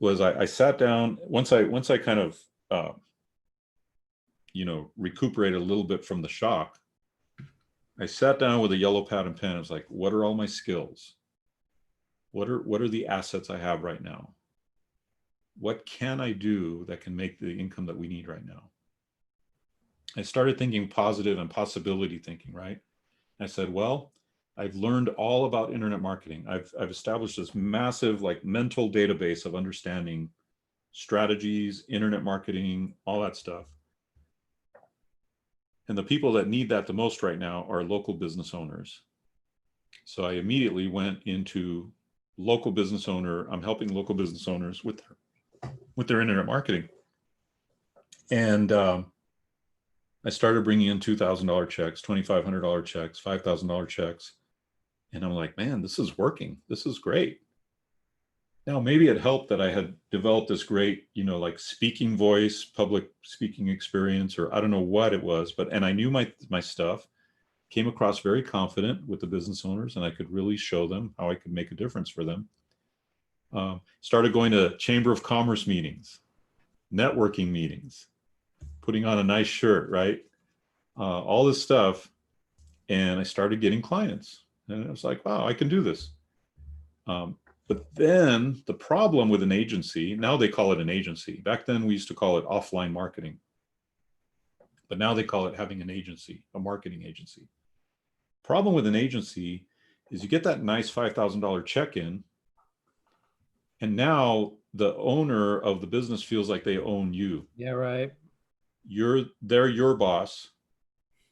was I sat down once I kind of recuperated a little bit from the shock. I sat down with a yellow pad and pen. I was like, what are all my skills? What are the assets I have right now? What can I do that can make the income that we need right now? I started thinking positive and possibility thinking, right? I said, well, I've learned all about internet marketing. I've established this massive mental database of understanding strategies, internet marketing, all that stuff. And the people that need that the most right now are local business owners. So I immediately went into local business owner. I'm helping local business owners with their internet marketing. And I started bringing in $2,000 checks, $2,500 checks, $5,000 checks. And I'm like, man, this is working. This is great. Now, maybe it helped that I had developed this great, speaking voice, public speaking experience, or I don't know what it was, and I knew my stuff, came across very confident with the business owners, and I could really show them how I could make a difference for them. Started going to Chamber of Commerce meetings, networking meetings, putting on a nice shirt, right? All this stuff. And I started getting clients. And I was like, wow, I can do this. But then the problem with an agency, now they call it an agency. Back then we used to call it offline marketing. But now they call it having an agency, a marketing agency. Problem with an agency is you get that nice $5,000 check in, and now the owner of the business feels like they own you. Yeah, right. They're your boss,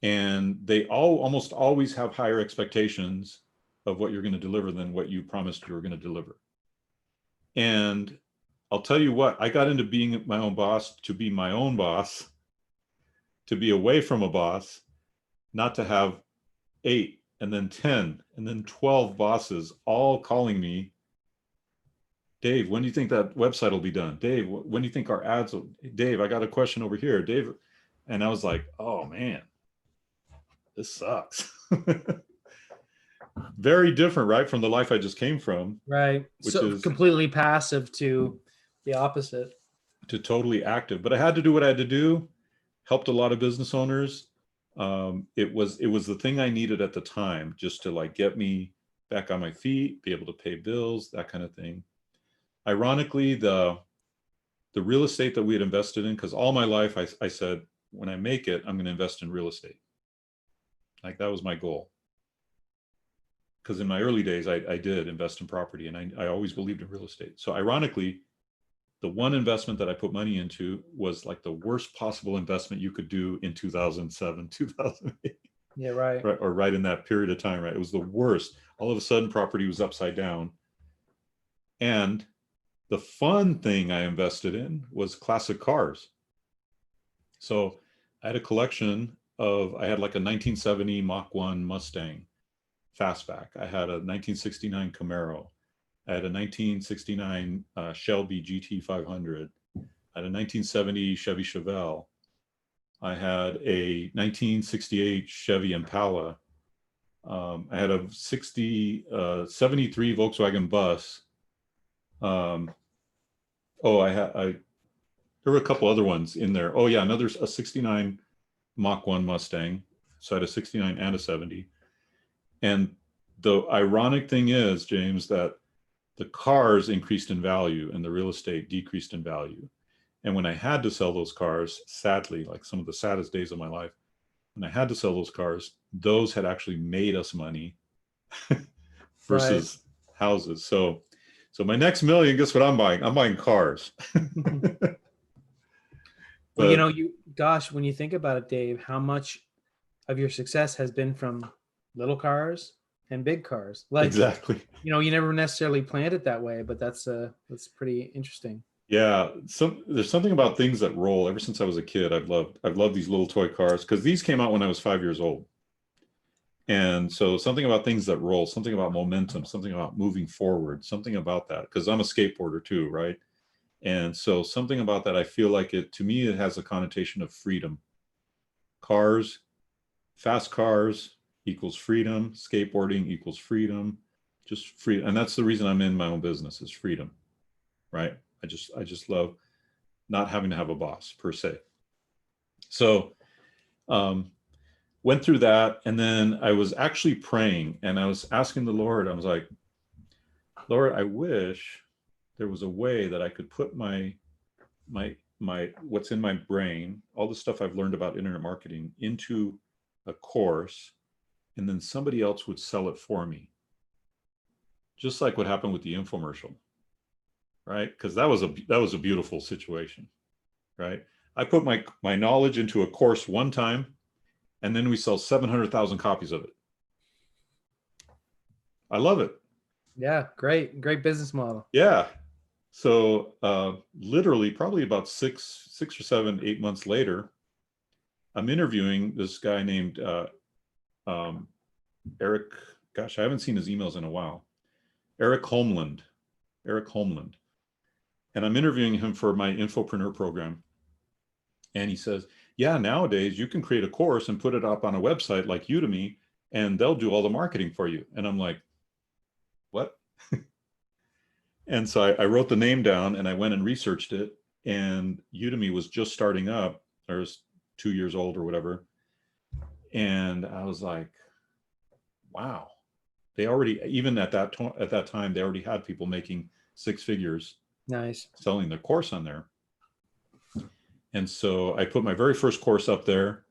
and they almost always have higher expectations of what you're going to deliver than what you promised you were going to deliver. And I'll tell you what, I got into being my own boss to be my own boss, to be away from a boss, not to have 8 and then 10 and then 12 bosses all calling me, Dave, when do you think that website will be done? Dave, when do you think our ads will, Dave, I got a question over here, Dave. And I was like, oh man, this sucks. Very different, right, from the life I just came from. Right. Which So is completely passive to the opposite. to totally active. But I had to do what I had to do. Helped a lot of business owners. It was the thing I needed at the time, just to like get me back on my feet, be able to pay bills, that kind of thing. Ironically, the real estate that we had invested in, because all my life I said, when I make it, I'm going to invest in real estate. Like that was my goal. Because in my early days, I did invest in property, and I always believed in real estate. So ironically, the one investment that I put money into was like the worst possible investment you could do in 2007, 2008. Yeah, right. Right, or right in that period of time, right? It was the worst. All of a sudden, property was upside down. And the fun thing I invested in was classic cars. So I had a collection of, I had like a 1970 Mach 1 Mustang fastback. I had a 1969 Camaro. I had a 1969 Shelby GT 500. I had a 1970 Chevy Chevelle. I had a 1968 Chevy Impala. I had a 73 Volkswagen bus. There were a couple other ones in there. Oh yeah, another a 69 Mach 1 Mustang. So I had a 69 and a 70. And the ironic thing is, James, that the cars increased in value and the real estate decreased in value. And when I had to sell those cars, sadly, like some of the saddest days of my life, when I had to sell those cars, those had actually made us money versus houses. So my next million, guess what I'm buying? I'm buying cars. Well, when you think about it, Dave, how much of your success has been from little cars and big cars? Like, exactly. You never necessarily planned it that way, but that's pretty interesting. Yeah, there's something about things that roll. Ever since I was a kid, I've loved these little toy cars, because these came out when I was 5 years old. And so something about things that roll, something about momentum, something about moving forward, something about that, because I'm a skateboarder too, right? And so something about that, I feel like to me, it has a connotation of freedom. Cars, fast cars equals freedom. Skateboarding equals freedom. Just free. And that's the reason I'm in my own business, is freedom, right? I just love not having to have a boss per se. So went through that, and then I was actually praying, and I was asking the Lord, I was like, Lord, I wish there was a way that I could put my what's in my brain, all the stuff I've learned about internet marketing, into a course, and then somebody else would sell it for me. Just like what happened with the infomercial, right? Because that was a beautiful situation, right? I put my knowledge into a course one time, and then we sell 700,000 copies of it. I love it. Yeah, great business model. Yeah. So literally, probably about 6 or 7, 8 months later, I'm interviewing this guy named Eric. Gosh, I haven't seen his emails in a while. Eric Homeland. And I'm interviewing him for my Infopreneur program. And he says, yeah, nowadays you can create a course and put it up on a website like Udemy, and they'll do all the marketing for you. And I'm like, what? And so I wrote the name down, and I went and researched it. And Udemy was just starting up, or was 2 years old or whatever. And I was like, wow. They already, even at that time, they already had people making 6 figures. Nice. Selling their course on there. And so I put my very first course up there,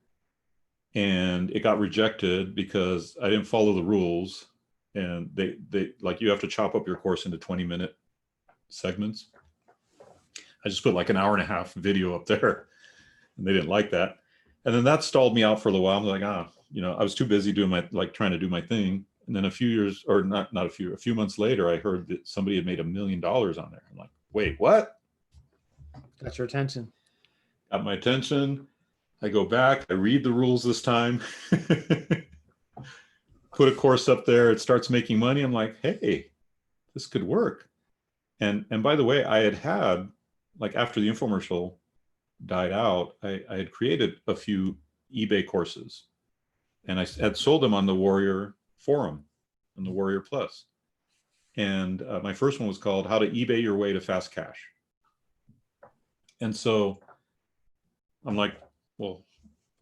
and it got rejected because I didn't follow the rules. And they like, you have to chop up your course into 20-minute segments. I just put like an hour-and-a-half video up there, and they didn't like that. And then that stalled me out for a little while. I'm like, I was too busy doing trying to do my thing. And then a few months later, I heard that somebody had made $1 million on there. I'm like, wait, what? Got your attention. Got my attention. I go back, I read the rules this time, put a course up there, it starts making money. I'm like, hey, this could work. And by the way, I had like after the infomercial died out, I had created a few eBay courses and I had sold them on the Warrior forum, on the Warrior Plus. And my first one was called How to eBay Your Way to Fast Cash. And so I'm like, well,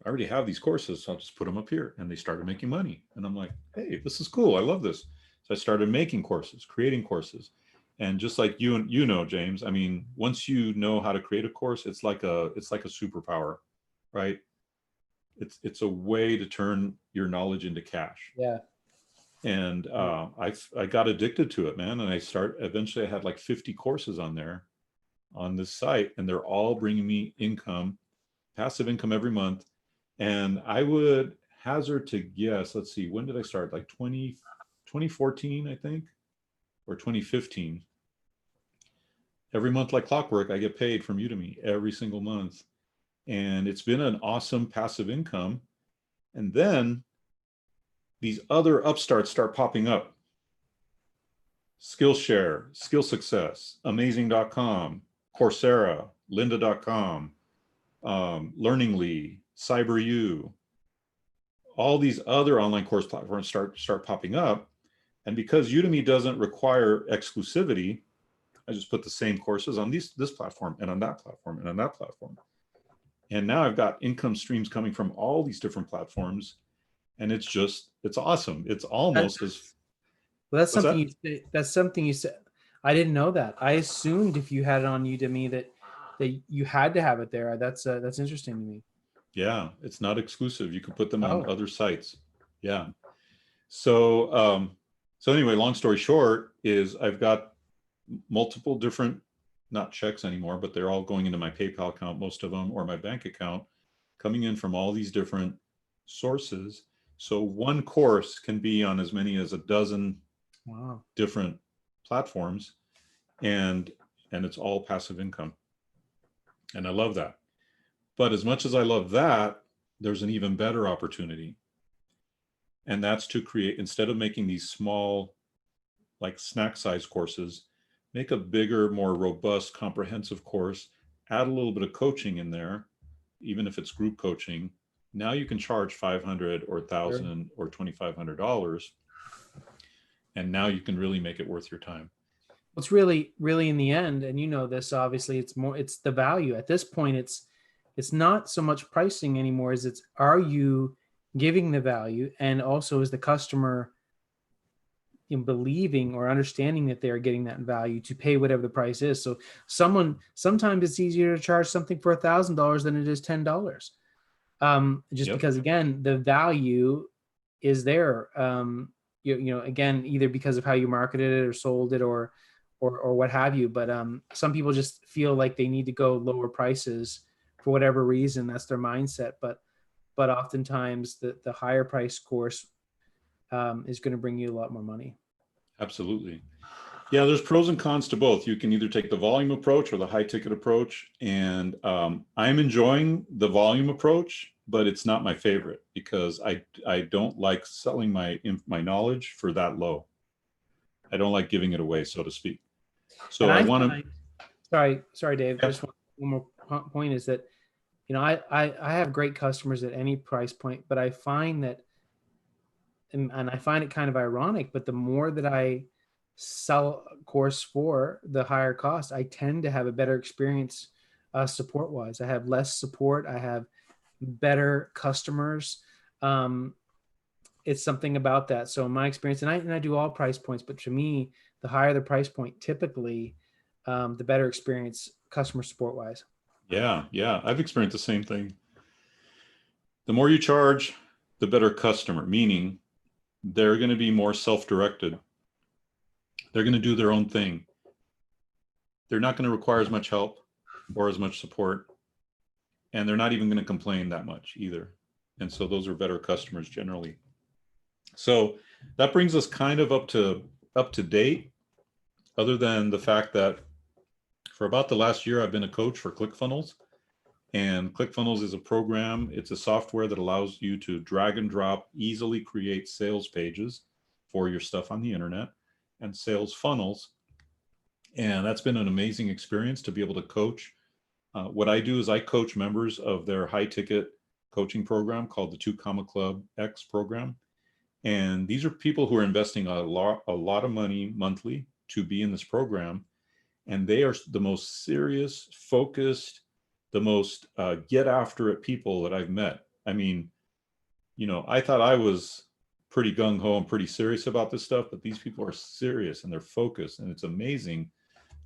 I already have these courses, so I'll just put them up here. And they started making money. And I'm like, hey, this is cool. I love this. So I started making courses, creating courses. And just like you know, James, I mean, once you know how to create a course, it's like a superpower, right? It's a way to turn your knowledge into cash. Yeah. And I got addicted to it, man. And eventually I had like 50 courses on there on this site, and they're all bringing me income, passive income every month. And I would hazard to guess, let's see, when did I start? Like 2014, I think, or 2015. Every month, like clockwork, I get paid from Udemy every single month. And it's been an awesome passive income. And then these other upstarts start popping up. Skillshare, Skill Success, Amazing.com, Coursera, Lynda.com, Learningly, CyberU, all these other online course platforms start popping up. And because Udemy doesn't require exclusivity, I just put the same courses on this platform and on that platform and on that platform. And now I've got income streams coming from all these different platforms. And it's awesome. It's almost as... Well, that's something you said. I didn't know that. I assumed if you had it on Udemy that you had to have it there. That's interesting to me. Yeah, it's not exclusive. You can put them on Oh. other sites. Yeah. So anyway, long story short is I've got multiple different, not checks anymore, but they're all going into my PayPal account, most of them, or my bank account, coming in from all these different sources. So one course can be on as many as a dozen different platforms, and it's all passive income. And I love that. But as much as I love that, there's an even better opportunity. And that's to create, instead of making these small, like snack size courses, make a bigger, more robust, comprehensive course, add a little bit of coaching in there, even if it's group coaching. Now you can charge $500 or $1,000 or $2,500. And now you can really make it worth your time. It's really, really in the end, and you know this, obviously, it's the value. At this point, it's not so much pricing anymore as it's, are you giving the value, and also is the customer believing or understanding that they're getting that value to pay whatever the price is. So sometimes it's easier to charge something for $1,000 than it is $10. Because again, the value is there. Again, either because of how you marketed it or sold it or what have you. But some people just feel like they need to go lower prices for whatever reason. That's their mindset. But oftentimes the higher price course is going to bring you a lot more money. Absolutely. Yeah, there's pros and cons to both. You can either take the volume approach or the high ticket approach. And I'm enjoying the volume approach, but it's not my favorite because I don't like selling my knowledge for that low. I don't like giving it away, so to speak. So I want to... Sorry, Dave. Yeah. Just one more point is that, I have great customers at any price point, but I find that, and I find it kind of ironic, but the more that I sell a course for, the higher cost, I tend to have a better experience support wise. I have less support. I have better customers. It's something about that. So in my experience, and I do all price points, but to me, the higher the price point, typically, the better experience customer support wise. Yeah. I've experienced the same thing. The more you charge, the better customer, meaning they're going to be more self-directed. They're going to do their own thing. They're not going to require as much help or as much support. And they're not even going to complain that much either. And so those are better customers generally. So that brings us kind of up to date, other than the fact that For about the last year, I've been a coach for ClickFunnels. And ClickFunnels is a program. It's a software that allows you to drag and drop, easily create sales pages for your stuff on the internet and sales funnels. And that's been an amazing experience to be able to coach. What I do is I coach members of their high ticket coaching program called the 2 Comma Club X program. And these are people who are investing a lot of money monthly to be in this program. And they are the most serious, focused, the most get after it people that I've met. I mean, I thought I was pretty gung-ho and pretty serious about this stuff, but these people are serious and they're focused. And it's amazing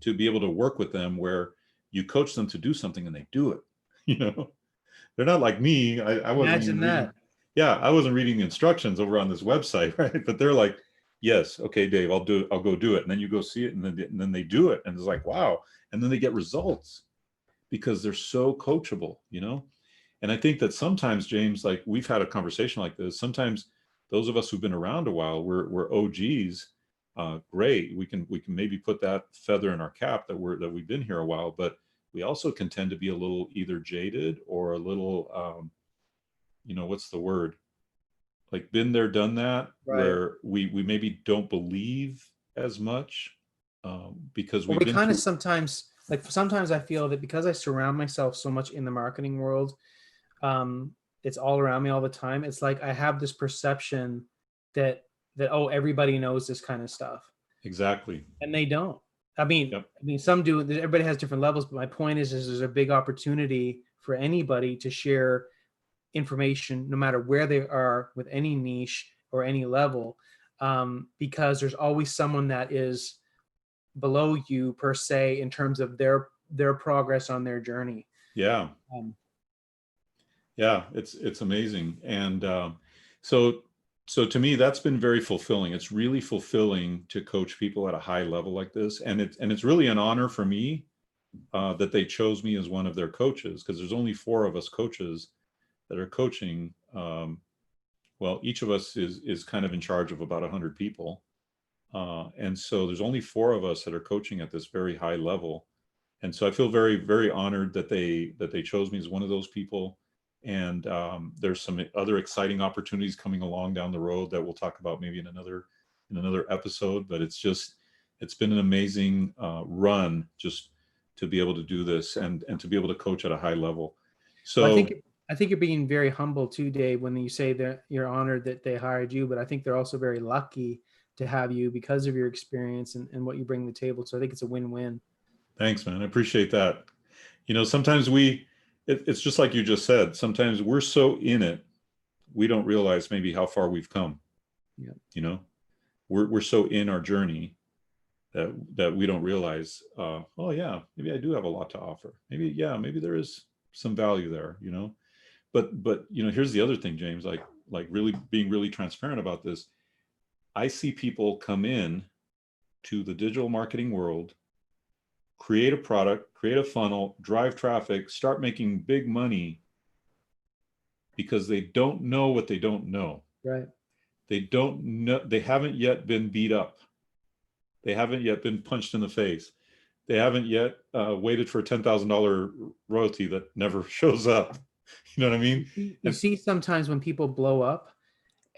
to be able to work with them where you coach them to do something and they do it. They're not like me. I wasn't Imagine even reading. that. Yeah, I wasn't reading the instructions over on this website, right? But they're like, yes, okay, Dave, I'll go do it. And then you go see it, and then they do it. And it's like, wow. And then they get results because they're so coachable, And I think that sometimes, James, like we've had a conversation like this, sometimes those of us who've been around a while, we're OGs. Great. We can maybe put that feather in our cap that we've been here a while, but we also can tend to be a little either jaded or a little, what's the word? Like been there, done that, Right. where we maybe don't believe as much because Well, we've we been kind of through. sometimes I feel that because I surround myself so much in the marketing world, it's all around me all the time. It's like I have this perception that oh, everybody knows this kind of stuff, Exactly. and they don't. I mean, Yep. some do. Everybody has different levels, but my point is there's a big opportunity for anybody to share information, no matter where they are, with any niche or any level, because there's always someone that is below you per se in terms of their progress on their journey. Yeah. Um, Yeah, it's amazing. And so to me, that's been very fulfilling. It's really fulfilling to coach people at a high level like this. And it's really an honor for me that they chose me as one of their coaches, because there's only 4 of us coaches that are coaching. Well, each of us is kind of in charge of about 100 people. And so there's only 4 of us that are coaching at this very high level. And so I feel very, very honored that they chose me as one of those people. And there's some other exciting opportunities coming along down the road that we'll talk about maybe in another episode. But it's been an amazing run just to be able to do this and to be able to coach at a high level. well, So I think you're being very humble too, Dave, when you say that you're honored that they hired you, but I think they're also very lucky to have you because of your experience and what you bring to the table. So I think it's a win-win. thanks, man. I appreciate that. Sometimes it's just like you just said, sometimes we're so in it, we don't realize maybe how far we've come. Yeah. We're so in our journey that we don't realize, oh yeah, maybe I do have a lot to offer. Maybe there is some value there, but here's the other thing, James, like really being really transparent about this. I see people come in to the digital marketing world, create a product, create a funnel, drive traffic, start making big money because they don't know what they don't know. Right. They don't know, they haven't yet been beat up. They haven't yet been punched in the face. They haven't yet waited for a $10,000 royalty that never shows up. You know what I mean? You see sometimes when people blow up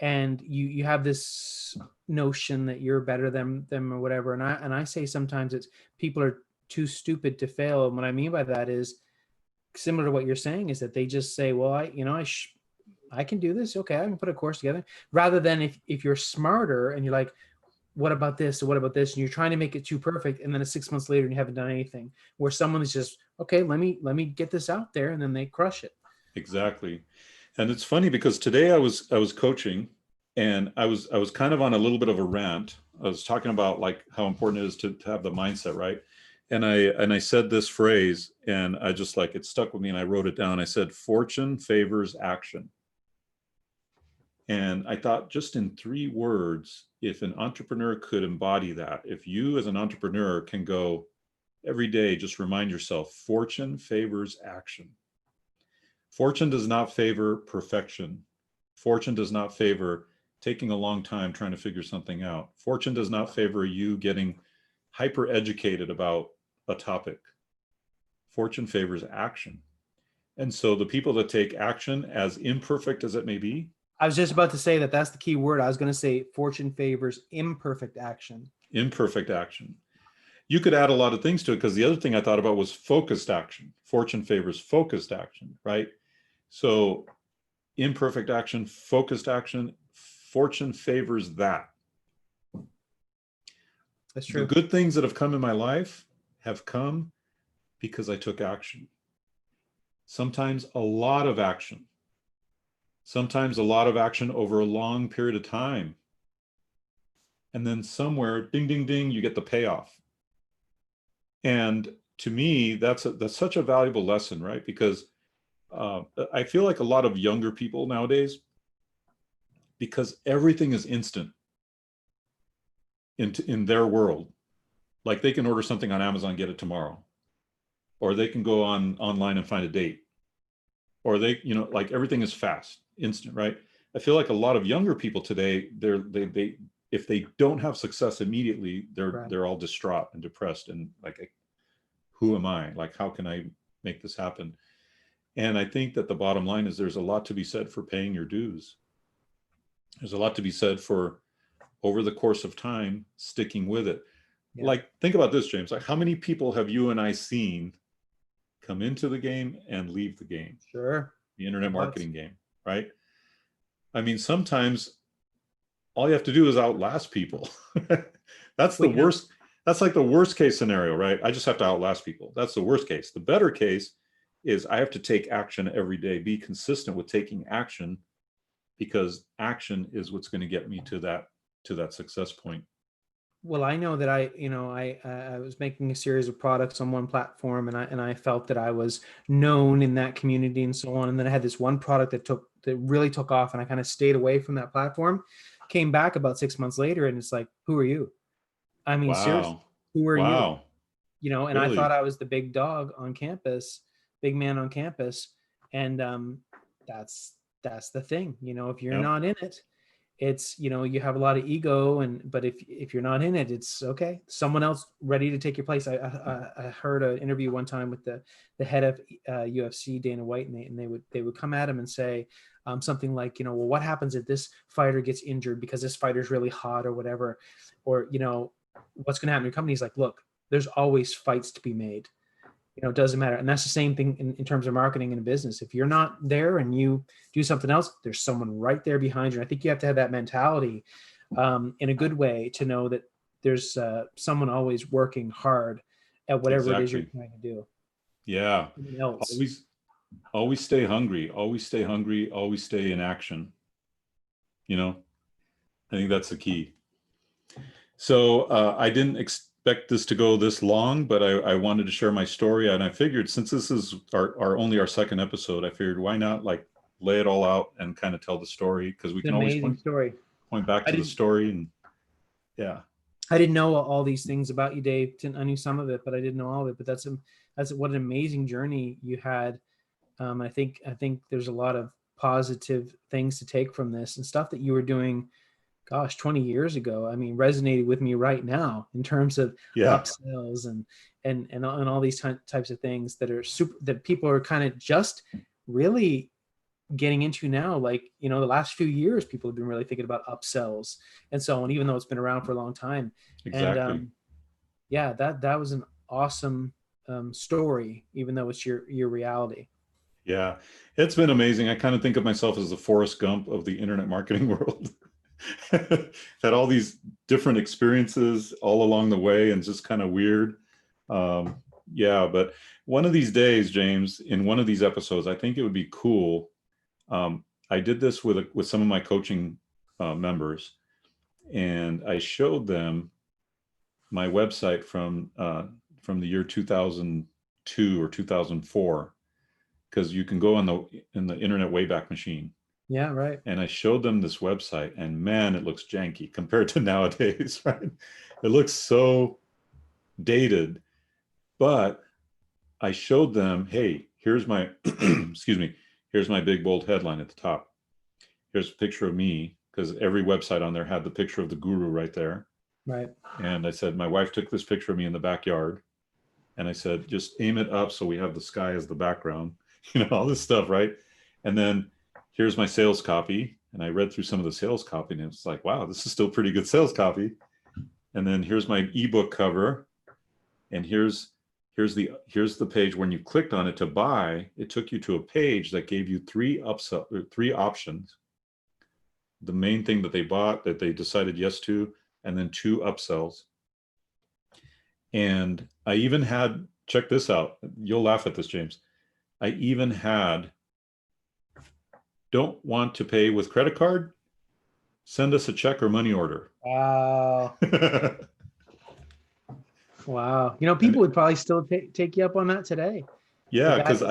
and you have this notion that you're better than them or whatever. And I say sometimes it's people are too stupid to fail. And what I mean by that is similar to what you're saying, is that they just say, well, I can do this. Okay, I can put a course together. Rather than if you're smarter and you're like, what about this? Or what about this? And you're trying to make it too perfect. And then it's 6 months later and you haven't done anything, where someone is just, okay, let me get this out there. And then they crush it. Exactly. And it's funny because today I was coaching, and I was kind of on a little bit of a rant. I was talking about like how important it is to have the mindset, right? And I said this phrase, and I just like, it stuck with me, and I wrote it down. I said, fortune favors action. And I thought, just in 3 words, if an entrepreneur could embody that, if you as an entrepreneur can go every day, just remind yourself, fortune favors action. Fortune does not favor perfection. Fortune does not favor taking a long time trying to figure something out. Fortune does not favor you getting hyper educated about a topic. fortune favors action. And so the people that take action, as imperfect as it may be, I was just about to say that that's the key word. I was going to say fortune favors imperfect action. imperfect action. You could add a lot of things to it, because the other thing I thought about was focused action. Fortune favors focused action, right? So imperfect action, focused action, fortune favors that. That's The true. good things that have come in my life have come because I took action. Sometimes a lot of action. Sometimes a lot of action over a long period of time. And then somewhere, ding, ding, ding, you get the payoff. And to me, that's such a valuable lesson, right? Because I feel like a lot of younger people nowadays, because everything is instant in their world, like they can order something on Amazon, get it tomorrow, or they can go online and find a date, or they, like everything is fast, instant, right? I feel like a lot of younger people today, they if they don't have success immediately, they're all distraught and depressed and like, who am I? Like, how can I make this happen? And I think that the bottom line is there's a lot to be said for paying your dues. There's a lot to be said for, over the course of time, sticking with it. Yeah. Like, think about this, James. Like, how many people have you and I seen come into the game and leave the game? Sure. The internet marketing game, right? I mean, sometimes all you have to do is outlast people. That's the worst. That's like the worst case scenario, right? I just have to outlast people. That's the worst case. The better case is I have to take action every day, be consistent with taking action, because action is what's going to get me to that success point. Well, I know that I was making a series of products on one platform, and I felt that I was known in that community and so on. And then I had this one product that really took off, and I kind of stayed away from that platform. Came back about 6 months later, and it's like, who are you? I mean, seriously, who are you? And really? I thought I was the big dog on campus, big man on campus, and that's the thing. If you're not in it, it's, you have a lot of ego, but if you're not in it, it's okay. Someone else ready to take your place. I heard an interview one time with the head of UFC, Dana White, and they would come at him and say something like, well, what happens if this fighter gets injured because this fighter's really hot or whatever, or what's going to happen to your company? He's like, look, there's always fights to be made. It doesn't matter. And that's the same thing in terms of marketing in a business. If you're not there and you do something else, there's someone right there behind you. And I think you have to have that mentality in a good way to know that there's someone always working hard at whatever it is you're trying to do. Yeah. Always stay hungry. Always stay hungry. Always stay in action. I think that's the key. So I didn't expect this to go this long, but I wanted to share my story, and I figured, since this is only our second episode, I figured, why not like lay it all out and kind of tell the story, because we can always point back to the story. And yeah, I didn't know all these things about you, Dave. I knew some of it, but I didn't know all of it. But that's what an amazing journey you had. I think there's a lot of positive things to take from this, and stuff that you were doing, 20 years ago, I mean, resonated with me right now in terms of upsells and all these types of things that are that people are kind of just really getting into now. Like, the last few years, people have been really thinking about upsells and so on, even though it's been around for a long time. Exactly. And that was an awesome story, even though it's your reality. Yeah, it's been amazing. I kind of think of myself as the Forrest Gump of the internet marketing world. Had all these different experiences all along the way, and just kind of weird. But one of these days, James, in one of these episodes, I think it would be cool. I did this with some of my coaching members, and I showed them my website from the year 2002 or 2004, because you can go in the Internet Wayback Machine. Yeah, right. And I showed them this website, and man, it looks janky compared to nowadays, right? It looks so dated. But I showed them, hey, here's my, excuse me, here's my big bold headline at the top. Here's a picture of me, because every website on there had the picture of the guru right there. Right. And I said, my wife took this picture of me in the backyard. And I said, just aim it up so we have the sky as the background, all this stuff, right? And then here's my sales copy. And I read through some of the sales copy and it's like, wow, this is still pretty good sales copy. And then here's my ebook cover. And here's the page. When you clicked on it to buy, it took you to a page that gave you three options. The main thing that they bought, that they decided yes to, and then 2 upsells. And I even had, check this out. You'll laugh at this, James. I even had, don't want to pay with credit card? Send us a check or money order. Wow. Wow. People would probably still take you up on that today. Yeah, because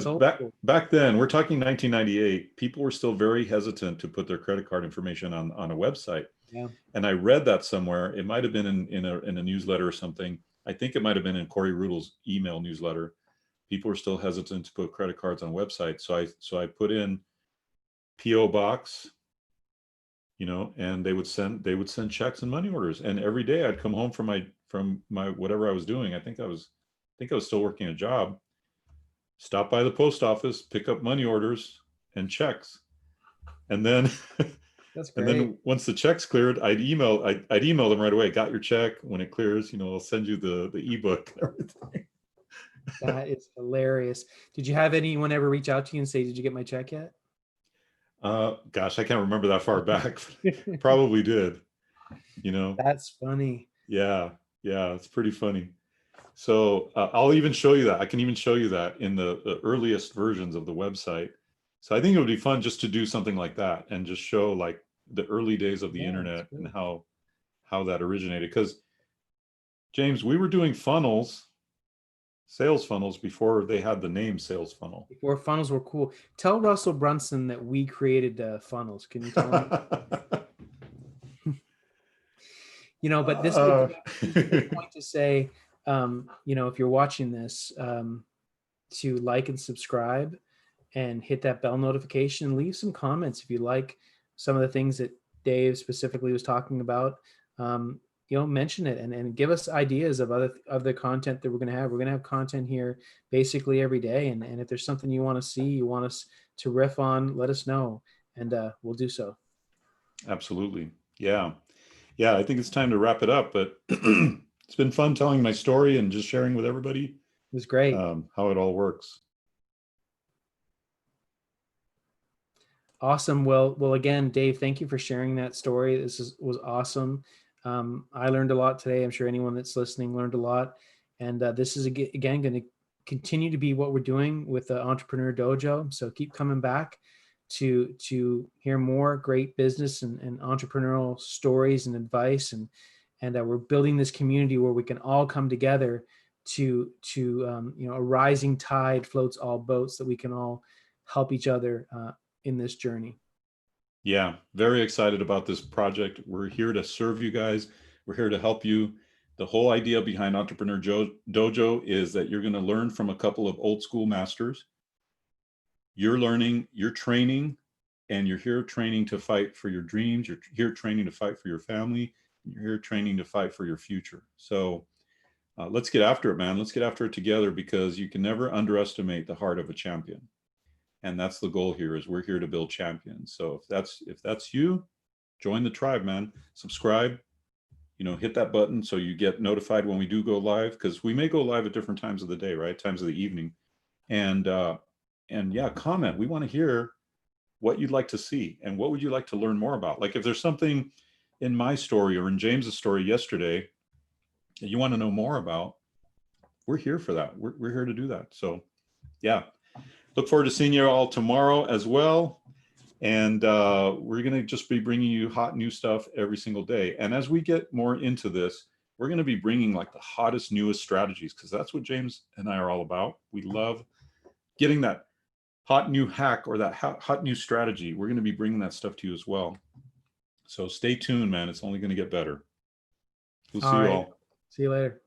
old school. back then, we're talking 1998, people were still very hesitant to put their credit card information on a website. Yeah. And I read that somewhere. It might have been in a newsletter or something. I think it might have been in Corey Rudel's email newsletter. People were still hesitant to put credit cards on websites. So I put in PO box, and they would send checks and money orders. And every day I'd come home from my whatever I was doing. I think I was still working a job. Stop by the post office, pick up money orders and checks, and then That's great. And then once the checks cleared, I'd email them right away. Got your check. When it clears, I'll send you the ebook and everything. That is hilarious. Did you have anyone ever reach out to you and say, "Did you get my check yet?" Gosh, I can't remember that far back. Probably did. That's funny. Yeah, it's pretty funny. So I'll even show you that. I can even show you that in the earliest versions of the website. So I think it would be fun just to do something like that and just show like the early days of the internet and how that originated. Because James, we were doing sales funnels before they had the name sales funnel. Before funnels were cool. Tell Russell Brunson that we created funnels. Can you tell him? But this is a good point to say, if you're watching this, to like and subscribe and hit that bell notification. Leave some comments if you like some of the things that Dave specifically was talking about. Mention it and give us ideas of the content that we're going to have. We're going to have content here basically every day. And if there's something you want to see, you want us to riff on, let us know, and we'll do so. Absolutely. Yeah. I think it's time to wrap it up, but it's been fun telling my story and just sharing with everybody. It was great. How it all works. Awesome. Well, again, Dave, thank you for sharing that story. Was awesome. I learned a lot today. I'm sure anyone that's listening learned a lot. And this is again going to continue to be what we're doing with the Entrepreneur Dojo. So keep coming back to hear more great business and entrepreneurial stories and advice. And we're building this community where we can all come together to a rising tide floats all boats, that we can all help each other in this journey. Yeah, very excited about this project. We're here to serve you guys. We're here to help you. The whole idea behind Entrepreneur Dojo is that you're going to learn from a couple of old school masters. You're learning, you're training, and you're here training to fight for your dreams. You're here training to fight for your family. You're here training to fight for your future. So let's get after it, man. Let's get after it together, because you can never underestimate the heart of a champion. And that's the goal here, is we're here to build champions. So if that's you, join the tribe, man. Subscribe, hit that button so you get notified when we do go live, because we may go live at different times of the day, right? Times of the evening. And yeah, comment. We want to hear what you'd like to see and what would you like to learn more about. Like if there's something in my story or in James's story yesterday that you want to know more about, we're here for that. We're here to do that. So yeah. Look forward to seeing you all tomorrow as well. And we're going to just be bringing you hot new stuff every single day. And as we get more into this, we're going to be bringing like the hottest, newest strategies, because that's what James and I are all about. We love getting that hot new hack or that hot new strategy. We're going to be bringing that stuff to you as well. So stay tuned, man. It's only going to get better. We'll see you all. See you later.